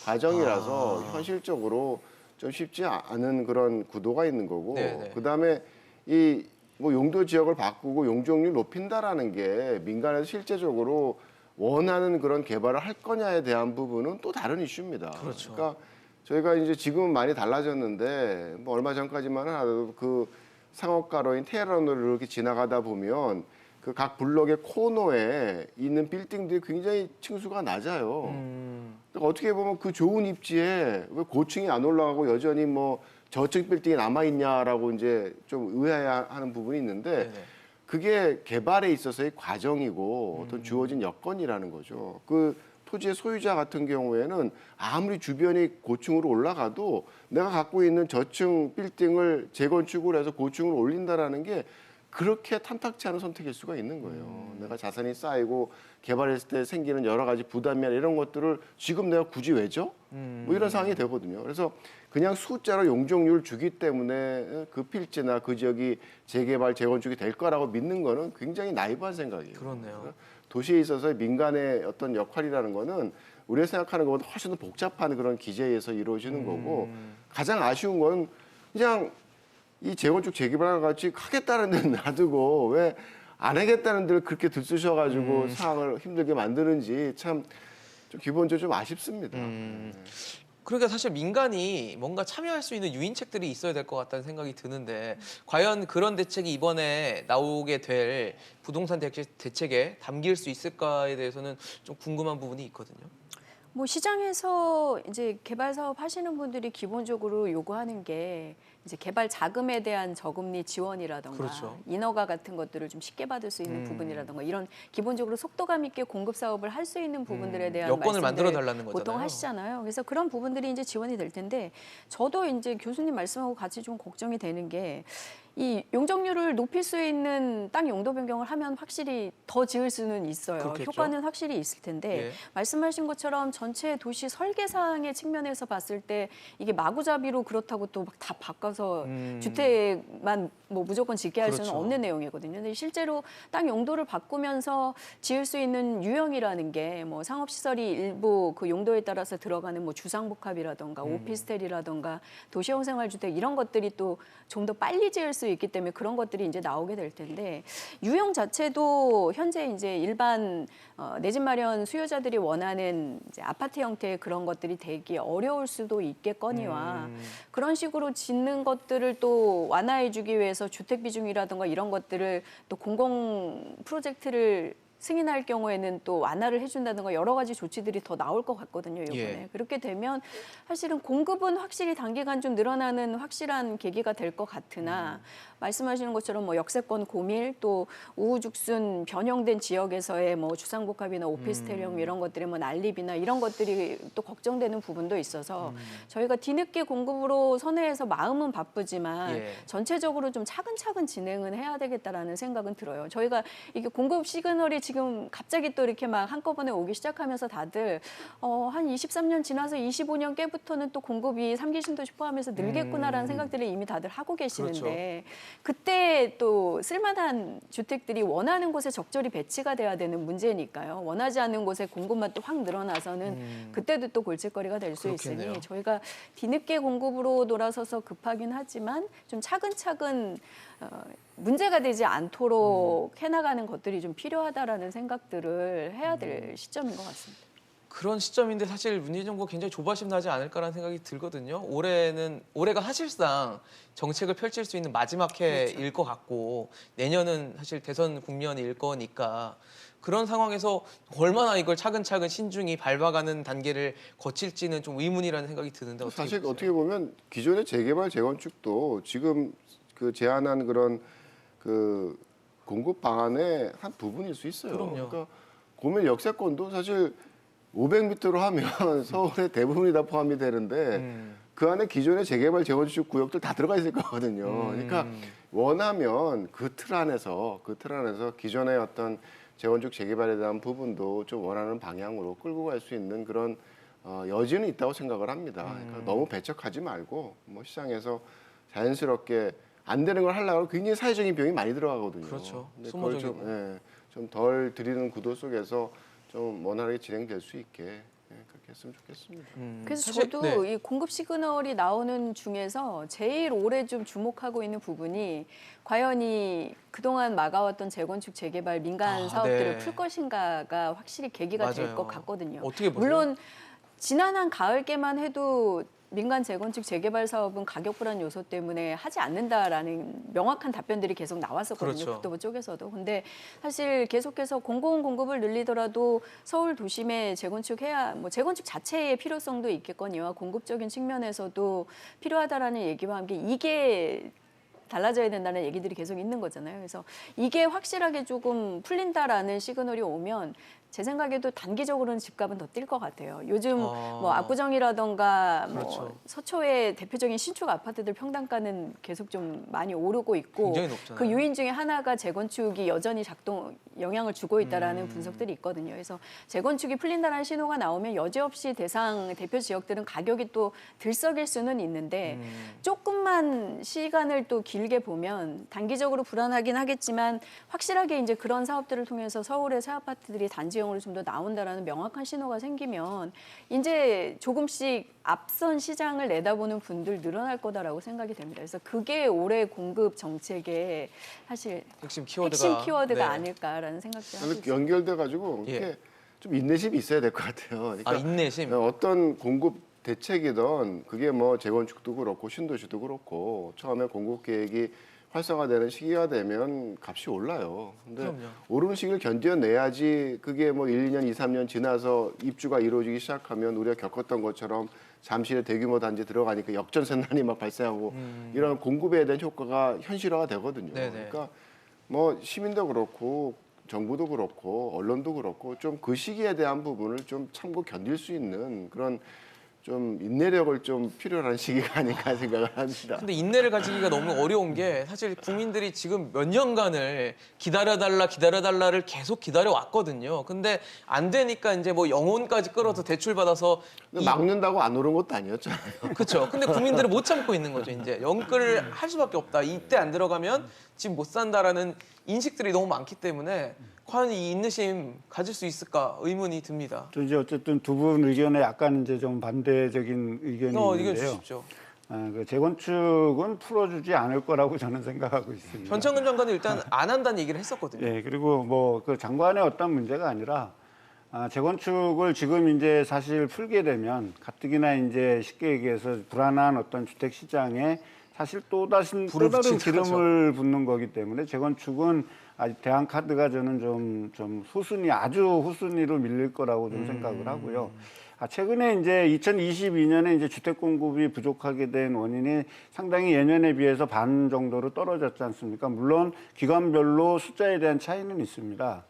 Speaker 2: 과정이라서 현실적으로 좀 쉽지 않은 그런 구도가 있는 거고,
Speaker 1: 네네.
Speaker 2: 그다음에 이 뭐 용도 지역을 바꾸고 용적률 높인다라는 게 민간에서 실제적으로 원하는 그런 개발을 할 거냐에 대한 부분은 또 다른 이슈입니다.
Speaker 1: 그렇죠.
Speaker 2: 그러니까 저희가 이제 지금은 많이 달라졌는데 뭐 얼마 전까지만 하더라도 그 상업가로인 테헤란으로 이렇게 지나가다 보면 그 각 블록의 코너에 있는 빌딩들이 굉장히 층수가 낮아요. 그러니까 어떻게 보면 그 좋은 입지에 왜 고층이 안 올라가고 여전히 뭐 저층 빌딩이 남아 있냐라고 이제 좀 의아해하는 부분이 있는데
Speaker 1: 네네.
Speaker 2: 그게 개발에 있어서의 과정이고 어떤 주어진 여건이라는 거죠. 그 토지의 소유자 같은 경우에는 아무리 주변이 고층으로 올라가도 내가 갖고 있는 저층 빌딩을 재건축을 해서 고층으로 올린다라는 게 그렇게 탐탁치 않은 선택일 수가 있는 거예요. 내가 자산이 쌓이고 개발했을 때 생기는 여러 가지 부담이나 이런 것들을 지금 내가 굳이 왜 줘? 뭐 이런 상황이 되거든요. 그래서 그냥 숫자로 용적률 주기 때문에 그 필지나 그 지역이 재개발, 재건축이 될 거라고 믿는 거는 굉장히 나이브한 생각이에요.
Speaker 1: 그렇네요.
Speaker 2: 도시에 있어서 민간의 어떤 역할이라는 거는 우리가 생각하는 것보다 훨씬 더 복잡한 그런 기제에 의해서 이루어지는 거고, 가장 아쉬운 건 그냥 이 재건축 재개발 같이 하겠다는 데는 놔두고 왜 안 하겠다는 데를 그렇게 들쑤셔가지고 상황을 힘들게 만드는지 참 좀 기본적으로 좀 아쉽습니다.
Speaker 1: 그러니까 사실 민간이 뭔가 참여할 수 있는 유인책들이 있어야 될 것 같다는 생각이 드는데 과연 그런 대책이 이번에 나오게 될 부동산 대책에 담길 수 있을까에 대해서는 좀 궁금한 부분이 있거든요.
Speaker 4: 뭐 시장에서 이제 개발 사업 하시는 분들이 기본적으로 요구하는 게 이제 개발 자금에 대한 저금리 지원이라던가
Speaker 1: 그렇죠.
Speaker 4: 인허가 같은 것들을 좀 쉽게 받을 수 있는 부분이라던가 이런 기본적으로 속도감 있게 공급 사업을 할 수 있는 부분들에 대한
Speaker 1: 여건을
Speaker 4: 말씀들을
Speaker 1: 만들어 달라는 거잖아요.
Speaker 4: 보통 하시잖아요. 그래서 그런 부분들이 이제 지원이 될 텐데 저도 이제 교수님 말씀하고 같이 좀 걱정이 되는 게 이 용적률을 높일 수 있는 땅 용도 변경을 하면 확실히 더 지을 수는 있어요.
Speaker 1: 그렇겠죠.
Speaker 4: 효과는 확실히 있을 텐데
Speaker 1: 예.
Speaker 4: 말씀하신 것처럼 전체 도시 설계상의 측면에서 봤을 때 이게 마구잡이로 그렇다고 또 막 다 바꿔서 주택만 뭐 무조건 짓게 할 수는
Speaker 1: 그렇죠.
Speaker 4: 없는 내용이거든요. 근데 실제로 땅 용도를 바꾸면서 지을 수 있는 유형이라는 게 뭐 상업시설이 일부 그 용도에 따라서 들어가는 뭐 주상복합이라던가 오피스텔이라던가 도시형생활주택 이런 것들이 또 좀 더 빨리 지을 수 있기 때문에 그런 것들이 이제 나오게 될 텐데 유형 자체도 현재 이제 일반 내 집 마련 수요자들이 원하는 이제 아파트 형태의 그런 것들이 되기 어려울 수도 있겠거니와 그런 식으로 짓는 것들을 또 완화해주기 위해서 주택 비중이라든가 이런 것들을 또 공공 프로젝트를 승인할 경우에는 또 완화를 해준다든가 여러 가지 조치들이 더 나올 것 같거든요, 이번에.
Speaker 1: 예.
Speaker 4: 그렇게 되면 사실은 공급은 확실히 단기간 좀 늘어나는 확실한 계기가 될 것 같으나 말씀하시는 것처럼 뭐 역세권 고밀 또 우후죽순 변형된 지역에서의 뭐 주상복합이나 오피스텔형 이런 것들의 뭐 난립이나 이런 것들이 또 걱정되는 부분도 있어서 저희가 뒤늦게 공급으로 선회해서 마음은 바쁘지만
Speaker 1: 예. 전체적으로
Speaker 4: 좀 차근차근 진행은 해야 되겠다라는 생각은 들어요. 저희가 이게 공급 시그널이 지금 갑자기 또 이렇게 막 한꺼번에 오기 시작하면서 다들 한 23년 지나서 25년 깨부터는 또 공급이 3기 신도시 포함해서 늘겠구나라는 생각들을 이미 다들 하고 계시는데 그때 또 쓸만한 주택들이 원하는 곳에 적절히 배치가 돼야 되는 문제니까요. 원하지 않는 곳에 공급만 또 확 늘어나서는 그때도 또 골칫거리가 될 수
Speaker 1: 그렇겠네요.
Speaker 4: 있으니 저희가 뒤늦게 공급으로 돌아서서 급하긴 하지만 좀 차근차근 문제가 되지 않도록 해나가는 것들이 좀 필요하다라는 생각들을 해야 될 시점인 것 같습니다.
Speaker 1: 그런 시점인데 사실 문재인 정부가 굉장히 조바심 나지 않을까라는 생각이 들거든요. 올해가 사실상 정책을 펼칠 수 있는 마지막 해일 것 같고 내년은 사실 대선 국면일 거니까 그런 상황에서 얼마나 이걸 차근차근 신중히 밟아가는 단계를 거칠지는 좀 의문이라는 생각이 드는데 어떻게
Speaker 2: 사실
Speaker 1: 보세요?
Speaker 2: 어떻게 보면 기존의 재개발 재건축도 지금 그 제안한 그런 그 공급 방안의 한 부분일 수 있어요.
Speaker 1: 그럼요.
Speaker 2: 그러니까 고밀 역세권도 사실 500m로 하면 서울의 대부분이 다 포함이 되는데 그 안에 기존의 재개발 재건축 구역들 다 들어가 있을 거거든요. 그러니까 원하면 그 틀 안에서 기존의 어떤 재건축 재개발에 대한 부분도 좀 원하는 방향으로 끌고 갈 수 있는 그런 여지는 있다고 생각을 합니다. 그러니까 너무 배척하지 말고 뭐 시장에서 자연스럽게 안 되는 걸 하려고 굉장히 사회적인 비용이 많이 들어가거든요.
Speaker 1: 그렇죠.
Speaker 2: 근데 그걸
Speaker 1: 소모적이고.
Speaker 2: 좀 덜 들이는 구도 속에서 좀 원활하게 진행될 수 있게 그렇게 했으면 좋겠습니다.
Speaker 4: 그래서
Speaker 1: 사실-
Speaker 4: 저도
Speaker 1: 네.
Speaker 4: 이 공급 시그널이 나오는 중에서 제일 오래 좀 주목하고 있는 부분이 과연 이 그동안 막아왔던 재건축 재개발 민간 사업들을
Speaker 1: 네.
Speaker 4: 풀 것인가가 확실히 계기가 될
Speaker 1: 맞아요.
Speaker 4: 것 같거든요.
Speaker 1: 어떻게 보세요?
Speaker 4: 물론 지난 한 가을께만 해도 민간 재건축 재개발 사업은 가격 불안 요소 때문에 하지 않는다라는 명확한 답변들이 계속 나왔었거든요.
Speaker 1: 그렇죠.
Speaker 4: 국토부 쪽에서도. 근데 사실 계속해서 공공 공급을 늘리더라도 서울 도심에 재건축해야 뭐 재건축 자체의 필요성도 있겠거니와 공급적인 측면에서도 필요하다라는 얘기와 함께 이게 달라져야 된다는 얘기들이 계속 있는 거잖아요. 그래서 이게 확실하게 조금 풀린다라는 시그널이 오면 제 생각에도 단기적으로는 집값은 더 뛸 것 같아요. 요즘 뭐 압구정이라던가
Speaker 1: 그렇죠.
Speaker 4: 뭐 서초의 대표적인 신축 아파트들 평당가는 계속 좀 많이 오르고 있고
Speaker 1: 굉장히 높잖아요.
Speaker 4: 그 요인 중에 하나가 재건축이 여전히 영향을 주고 있다라는 분석들이 있거든요. 그래서 재건축이 풀린다라는 신호가 나오면 여지없이 대상 대표 지역들은 가격이 또 들썩일 수는 있는데 조금만 시간을 또 길게 보면 단기적으로 불안하긴 하겠지만 확실하게 이제 그런 사업들을 통해서 서울의 새 아파트들이 단지형으로 좀 더 나온다라는 명확한 신호가 생기면 이제 조금씩 앞선 시장을 내다보는 분들 늘어날 거다라고 생각이 됩니다. 그래서 그게 올해 공급 정책의 사실
Speaker 1: 핵심
Speaker 4: 핵심 키워드가
Speaker 1: 네.
Speaker 4: 아닐까라는 생각도 하고 있습니다.
Speaker 2: 연결돼 가지고
Speaker 1: 예.
Speaker 2: 이렇게 좀 인내심이 있어야 될 것 같아요. 그러니까
Speaker 1: 인내심.
Speaker 2: 어떤 공급 대책이든 그게 뭐 재건축도 그렇고 신도시도 그렇고 처음에 공급 계획이 활성화되는 시기가 되면 값이 올라요. 근데
Speaker 1: 그럼요.
Speaker 2: 오르는 시기를 견뎌내야지 그게 뭐 1, 2년, 2, 3년 지나서 입주가 이루어지기 시작하면 우리가 겪었던 것처럼 잠실에 대규모 단지 들어가니까 역전세난이 막 발생하고 이런 공급에 대한 효과가 현실화가 되거든요.
Speaker 1: 네네.
Speaker 2: 그러니까 뭐 시민도 그렇고 정부도 그렇고 언론도 그렇고 좀 그 시기에 대한 부분을 좀 참고 견딜 수 있는 그런 좀 인내력을 좀 필요로 한 시기가 아닌가 생각을 합니다.
Speaker 1: 근데 인내를 가지기가 너무 어려운 게 사실 국민들이 지금 몇 년간을 기다려달라를 계속 기다려왔거든요. 근데 안 되니까 이제 뭐 영혼까지 끌어서 대출받아서
Speaker 2: 근데 막는다고 안 오른 것도 아니었잖아요.
Speaker 1: 그렇죠. 근데 국민들은 못 참고 있는 거죠. 이제 연끌을 할 수밖에 없다. 이때 안 들어가면 집 못 산다라는 인식들이 너무 많기 때문에 과연 이 인내심 가질 수 있을까 의문이 듭니다.
Speaker 3: 또 이제 어쨌든 두 분 의견에 약간 이제 좀 반대적인 의견이
Speaker 1: 이건
Speaker 3: 있는데요.
Speaker 1: 주십시오.
Speaker 3: 그 재건축은 풀어주지 않을 거라고 저는 생각하고 있습니다.
Speaker 1: 변창흠 장관은 일단 안 한다는 얘기를 했었거든요.
Speaker 3: 예, 그리고 뭐 그 장관의 어떤 문제가 아니라 재건축을 지금 이제 사실 풀게 되면 가뜩이나 이제 쉽게 얘기해서 불안한 어떤 주택 시장에 사실 또 다른 기름을 붓는 거기 때문에 재건축은 대안 카드가 저는 좀 아주 후순위로 밀릴 거라고 좀 생각을 하고요. 최근에 이제 2022년에 이제 주택 공급이 부족하게 된 원인이 상당히 예년에 비해서 반 정도로 떨어졌지 않습니까? 물론 기관별로 숫자에 대한 차이는 있습니다.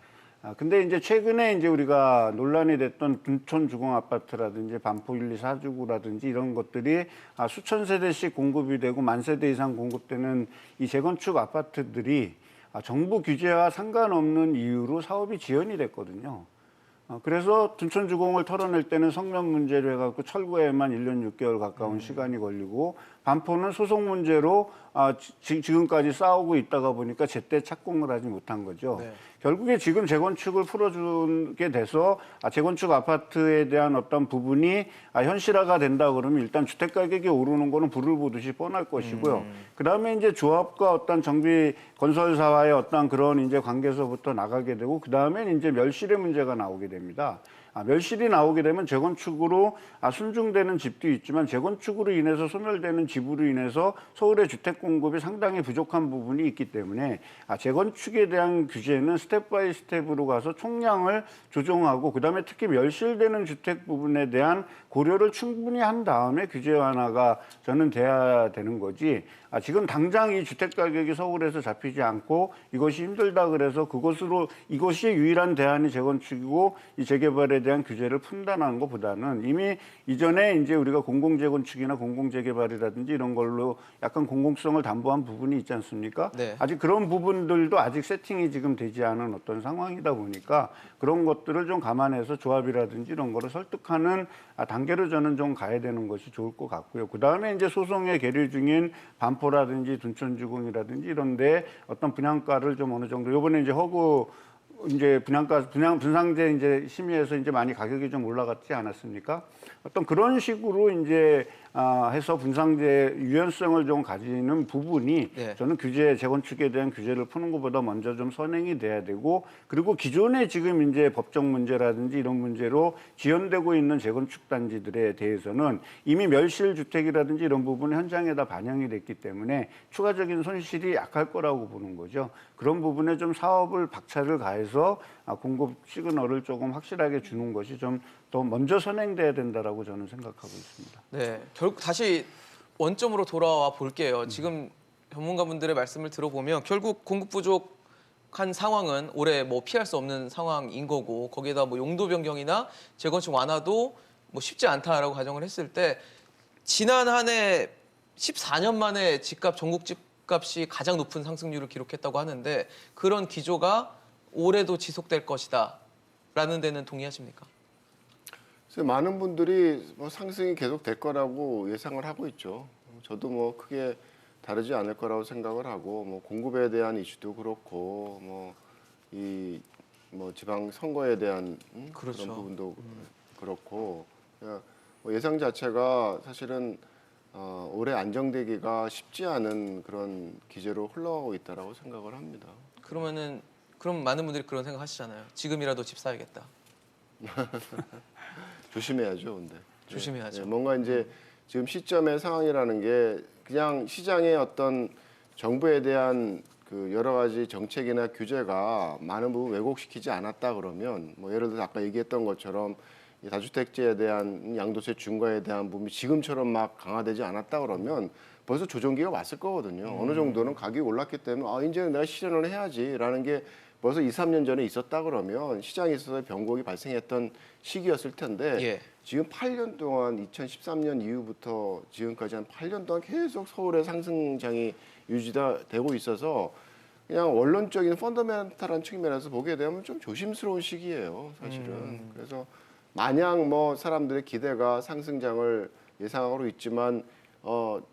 Speaker 3: 근데 이제 최근에 이제 우리가 논란이 됐던 둔촌 주공 아파트라든지 반포 1, 2, 4주구라든지 이런 것들이 수천 세대씩 공급이 되고 만 세대 이상 공급되는 이 재건축 아파트들이 정부 규제와 상관없는 이유로 사업이 지연이 됐거든요. 그래서 둔촌주공을 털어낼 때는 성명 문제로 해갖고 철거에만 1년 6개월 가까운 시간이 걸리고 반포는 소송 문제로 지금까지 싸우고 있다가 보니까 제때 착공을 하지 못한 거죠.
Speaker 1: 네.
Speaker 3: 결국에 지금 재건축을 풀어주게 돼서 재건축 아파트에 대한 어떤 부분이 현실화가 된다 그러면 일단 주택 가격이 오르는 거는 불을 보듯이 뻔할 것이고요. 그다음에 이제 조합과 어떤 정비 건설사와의 어떤 그런 이제 관계에서부터 나가게 되고 그다음에 이제 멸실의 문제가 나오게 됩니다. 멸실이 나오게 되면 재건축으로 순중되는 집도 있지만 재건축으로 인해서 소멸되는 집으로 인해서 서울의 주택 공급이 상당히 부족한 부분이 있기 때문에 재건축에 대한 규제는 스텝 바이 스텝으로 가서 총량을 조정하고 그다음에 특히 멸실되는 주택 부분에 대한 고려를 충분히 한 다음에 규제 완화가 저는 돼야 되는 거지. 지금 당장 이 주택 가격이 서울에서 잡히지 않고 이것이 힘들다 그래서 이것이 유일한 대안이 재건축이고 이 재개발에 대한 규제를 푼다는 것보다는 이미 이전에 이제 우리가 공공재건축이나 공공재개발이라든지 이런 걸로 약간 공공성을 담보한 부분이 있지 않습니까?
Speaker 1: 네.
Speaker 3: 아직 그런 부분들도 아직 세팅이 지금 되지 않은 어떤 상황이다 보니까 그런 것들을 좀 감안해서 조합이라든지 이런 거를 설득하는 단계로 저는 좀 가야 되는 것이 좋을 것 같고요. 그다음에 이제 소송에 계류 중인 반포라든지 둔촌주공이라든지 이런데 어떤 분양가를 좀 어느 정도 요번에 이제 허구 이제 분상제 이제 심의해서 이제 많이 가격이 좀 올라갔지 않았습니까? 어떤 그런 식으로 이제 해서 분상제 유연성을 좀 가지는 부분이
Speaker 1: 네.
Speaker 3: 저는 재건축에 대한 규제를 푸는 것보다 먼저 좀 선행이 돼야 되고 그리고 기존에 지금 이제 법적 문제라든지 이런 문제로 지연되고 있는 재건축 단지들에 대해서는 이미 멸실 주택이라든지 이런 부분이 현장에다 반영이 됐기 때문에 추가적인 손실이 약할 거라고 보는 거죠. 그런 부분에 좀 사업을 박차를 가해서 공급 시그널을 조금 확실하게 주는 것이 좀 더 먼저 선행돼야 된다라고 저는 생각하고 있습니다.
Speaker 1: 네, 결국 다시 원점으로 돌아와 볼게요. 지금 전문가분들의 말씀을 들어보면 결국 공급 부족한 상황은 올해 뭐 피할 수 없는 상황인 거고 거기에다 뭐 용도 변경이나 재건축 완화도 뭐 쉽지 않다라고 가정을 했을 때 지난 한 해 14년 만에 전국 집값이 가장 높은 상승률을 기록했다고 하는데 그런 기조가 올해도 지속될 것이다라는 데는 동의하십니까?
Speaker 2: 그래서 많은 분들이 뭐 상승이 계속 될 거라고 예상을 하고 있죠. 저도 뭐 크게 다르지 않을 거라고 생각을 하고 뭐 공급에 대한 이슈도 그렇고 뭐 지방 선거에 대한
Speaker 1: 그렇죠.
Speaker 2: 그런 부분도 그렇고 뭐 예상 자체가 사실은 올해 안정되기가 쉽지 않은 그런 기제로 흘러가고 있다라고 생각을 합니다.
Speaker 1: 그럼 많은 분들이 그런 생각 하시잖아요. 지금이라도 집 사야겠다.
Speaker 2: 조심해야죠, 근데.
Speaker 1: 조심해야죠.
Speaker 2: 뭔가 이제 지금 시점의 상황이라는 게 그냥 시장의 어떤 정부에 대한 그 여러 가지 정책이나 규제가 많은 부분 왜곡시키지 않았다 그러면 뭐 예를 들어서 아까 얘기했던 것처럼 이 다주택자에 대한 양도세 중과에 대한 부분이 지금처럼 막 강화되지 않았다 그러면 벌써 조정기가 왔을 거거든요. 어느 정도는 가격이 올랐기 때문에 이제 내가 실현을 해야지라는 게 벌써 2, 3년 전에 있었다 그러면 시장에서 변곡이 발생했던 시기였을 텐데
Speaker 1: 예.
Speaker 2: 지금 8년 동안 2013년 이후부터 지금까지 한 8년 동안 계속 서울의 상승장이 유지되고 있어서 그냥 원론적인 펀더멘탈한 측면에서 보게 되면 좀 조심스러운 시기예요, 사실은. 그래서 마냥 뭐 사람들의 기대가 상승장을 예상하고 있지만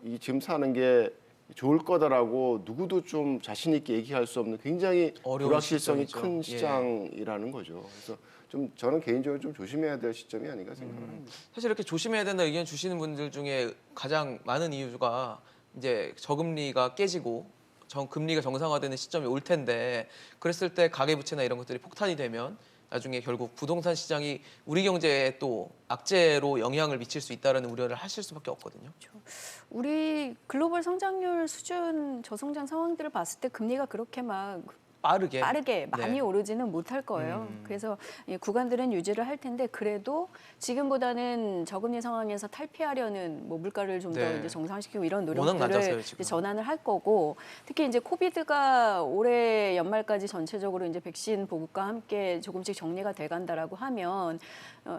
Speaker 2: 이 지금 사는 게 좋을 거다라고 누구도 좀 자신 있게 얘기할 수 없는 굉장히
Speaker 1: 어려운
Speaker 2: 불확실성이
Speaker 1: 시점이죠.
Speaker 2: 큰
Speaker 1: 예.
Speaker 2: 시장이라는 거죠. 그래서 좀 저는 개인적으로 좀 조심해야 될 시점이 아닌가 생각합니다.
Speaker 1: 사실 이렇게 조심해야 된다 의견 주시는 분들 중에 가장 많은 이유가 이제 저금리가 깨지고 금리가 정상화되는 시점이 올 텐데 그랬을 때 가계부채나 이런 것들이 폭탄이 되면 나중에 결국 부동산 시장이 우리 경제에 또 악재로 영향을 미칠 수 있다는 우려를 하실 수밖에 없거든요.
Speaker 4: 우리 글로벌 성장률 수준 저성장 상황들을 봤을 때 금리가 그렇게 막 빠르게 많이
Speaker 1: 네.
Speaker 4: 오르지는 못할 거예요. 그래서 이 구간들은 유지를 할 텐데 그래도 지금보다는 저금리 상황에서 탈피하려는 뭐 물가를 좀 더
Speaker 1: 네.
Speaker 4: 이제 정상시키고 이런
Speaker 1: 워낙
Speaker 4: 노력들을
Speaker 1: 낮았어요, 지금.
Speaker 4: 이제 전환을 할 거고 특히 이제 코비드가 올해 연말까지 전체적으로 이제 백신 보급과 함께 조금씩 정리가 돼간다라고 하면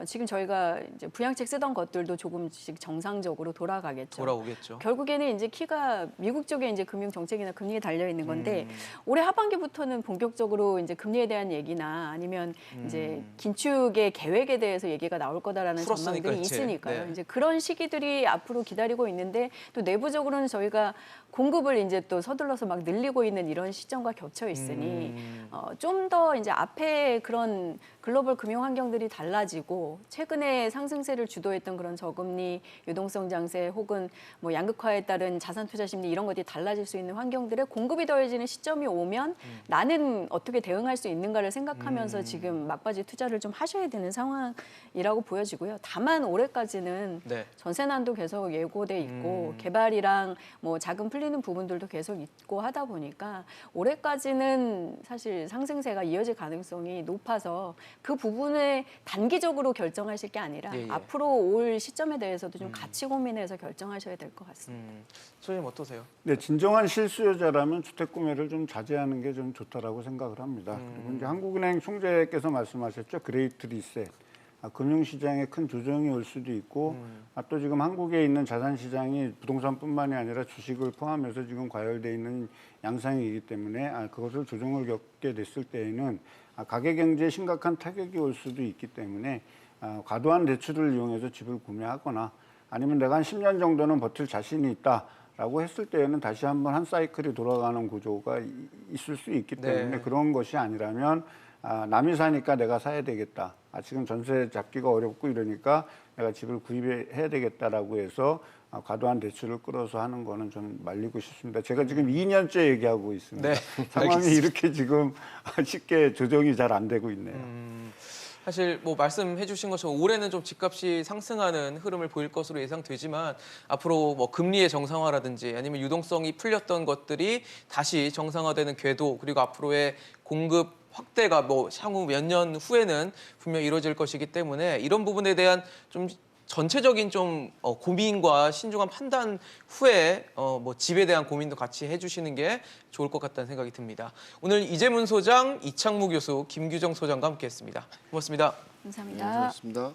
Speaker 4: 지금 저희가 이제 부양책 쓰던 것들도 조금씩 정상적으로 돌아가겠죠.
Speaker 1: 돌아오겠죠.
Speaker 4: 결국에는 이제 키가 미국 쪽에 이제 금융 정책이나 금리에 달려 있는 건데 올해 하반기부터는 본격적으로 이제 금리에 대한 얘기나 아니면 이제 긴축의 계획에 대해서 얘기가 나올 거다라는
Speaker 1: 풀었으니까
Speaker 4: 전망들이
Speaker 1: 이제.
Speaker 4: 있으니까요.
Speaker 1: 네.
Speaker 4: 이제 그런 시기들이 앞으로 기다리고 있는데 또 내부적으로는 저희가 공급을 이제 또 서둘러서 막 늘리고 있는 이런 시점과 겹쳐 있으니 좀 더 이제 앞에 그런 글로벌 금융 환경들이 달라지고 최근에 상승세를 주도했던 그런 저금리, 유동성 장세 혹은 뭐 양극화에 따른 자산 투자 심리 이런 것들이 달라질 수 있는 환경들에 공급이 더해지는 시점이 오면 나는 어떻게 대응할 수 있는가를 생각하면서 지금 막바지 투자를 좀 하셔야 되는 상황이라고 보여지고요. 다만 올해까지는
Speaker 1: 네.
Speaker 4: 전세난도 계속 예고돼 있고 개발이랑 뭐 자금 풀리는 부분들도 계속 있고 하다 보니까 올해까지는 사실 상승세가 이어질 가능성이 높아서 그 부분을 단기적으로 결정하실 게 아니라
Speaker 1: 예, 예.
Speaker 4: 앞으로 올 시점에 대해서도 좀 같이 고민해서 결정하셔야 될 것 같습니다.
Speaker 1: 소장님 어떠세요?
Speaker 3: 네, 진정한 실수요자라면 주택 구매를 좀 자제하는 게 좀 좋다라고 생각을 합니다. 그리고 이제 한국은행 총재께서 말씀하셨죠, 그레이트 리셋. 금융시장에 큰 조정이 올 수도 있고 또 지금 한국에 있는 자산시장이 부동산뿐만이 아니라 주식을 포함해서 지금 과열돼 있는 양상이기 때문에 그것을 조정을 겪게 됐을 때에는 가계경제에 심각한 타격이 올 수도 있기 때문에 과도한 대출을 이용해서 집을 구매하거나 아니면 내가 한 10년 정도는 버틸 자신이 있다라고 했을 때에는 다시 한번 한 사이클이 돌아가는 구조가 있을 수 있기 때문에
Speaker 1: 네.
Speaker 3: 그런 것이 아니라면 남이 사니까 내가 사야 되겠다. 지금 전세 잡기가 어렵고 이러니까 내가 집을 구입해야 되겠다라고 해서 과도한 대출을 끌어서 하는 거는 좀 말리고 싶습니다. 제가 지금 2년째 얘기하고 있습니다.
Speaker 1: 네,
Speaker 3: 상황이
Speaker 1: 알겠습니다.
Speaker 3: 이렇게 지금 쉽게 조정이 잘 안 되고 있네요.
Speaker 1: 사실 뭐 말씀해주신 것처럼 올해는 좀 집값이 상승하는 흐름을 보일 것으로 예상되지만 앞으로 뭐 금리의 정상화라든지 아니면 유동성이 풀렸던 것들이 다시 정상화되는 궤도 그리고 앞으로의 공급 확대가 뭐 향후 몇 년 후에는 분명 이루어질 것이기 때문에 이런 부분에 대한 좀 전체적인 좀 고민과 신중한 판단 후에 뭐 집에 대한 고민도 같이 해주시는 게 좋을 것 같다는 생각이 듭니다. 오늘 이재문 소장, 이창무 교수, 김규정 소장과 함께했습니다. 고맙습니다.
Speaker 4: 감사합니다.
Speaker 2: 네, 고맙습니다.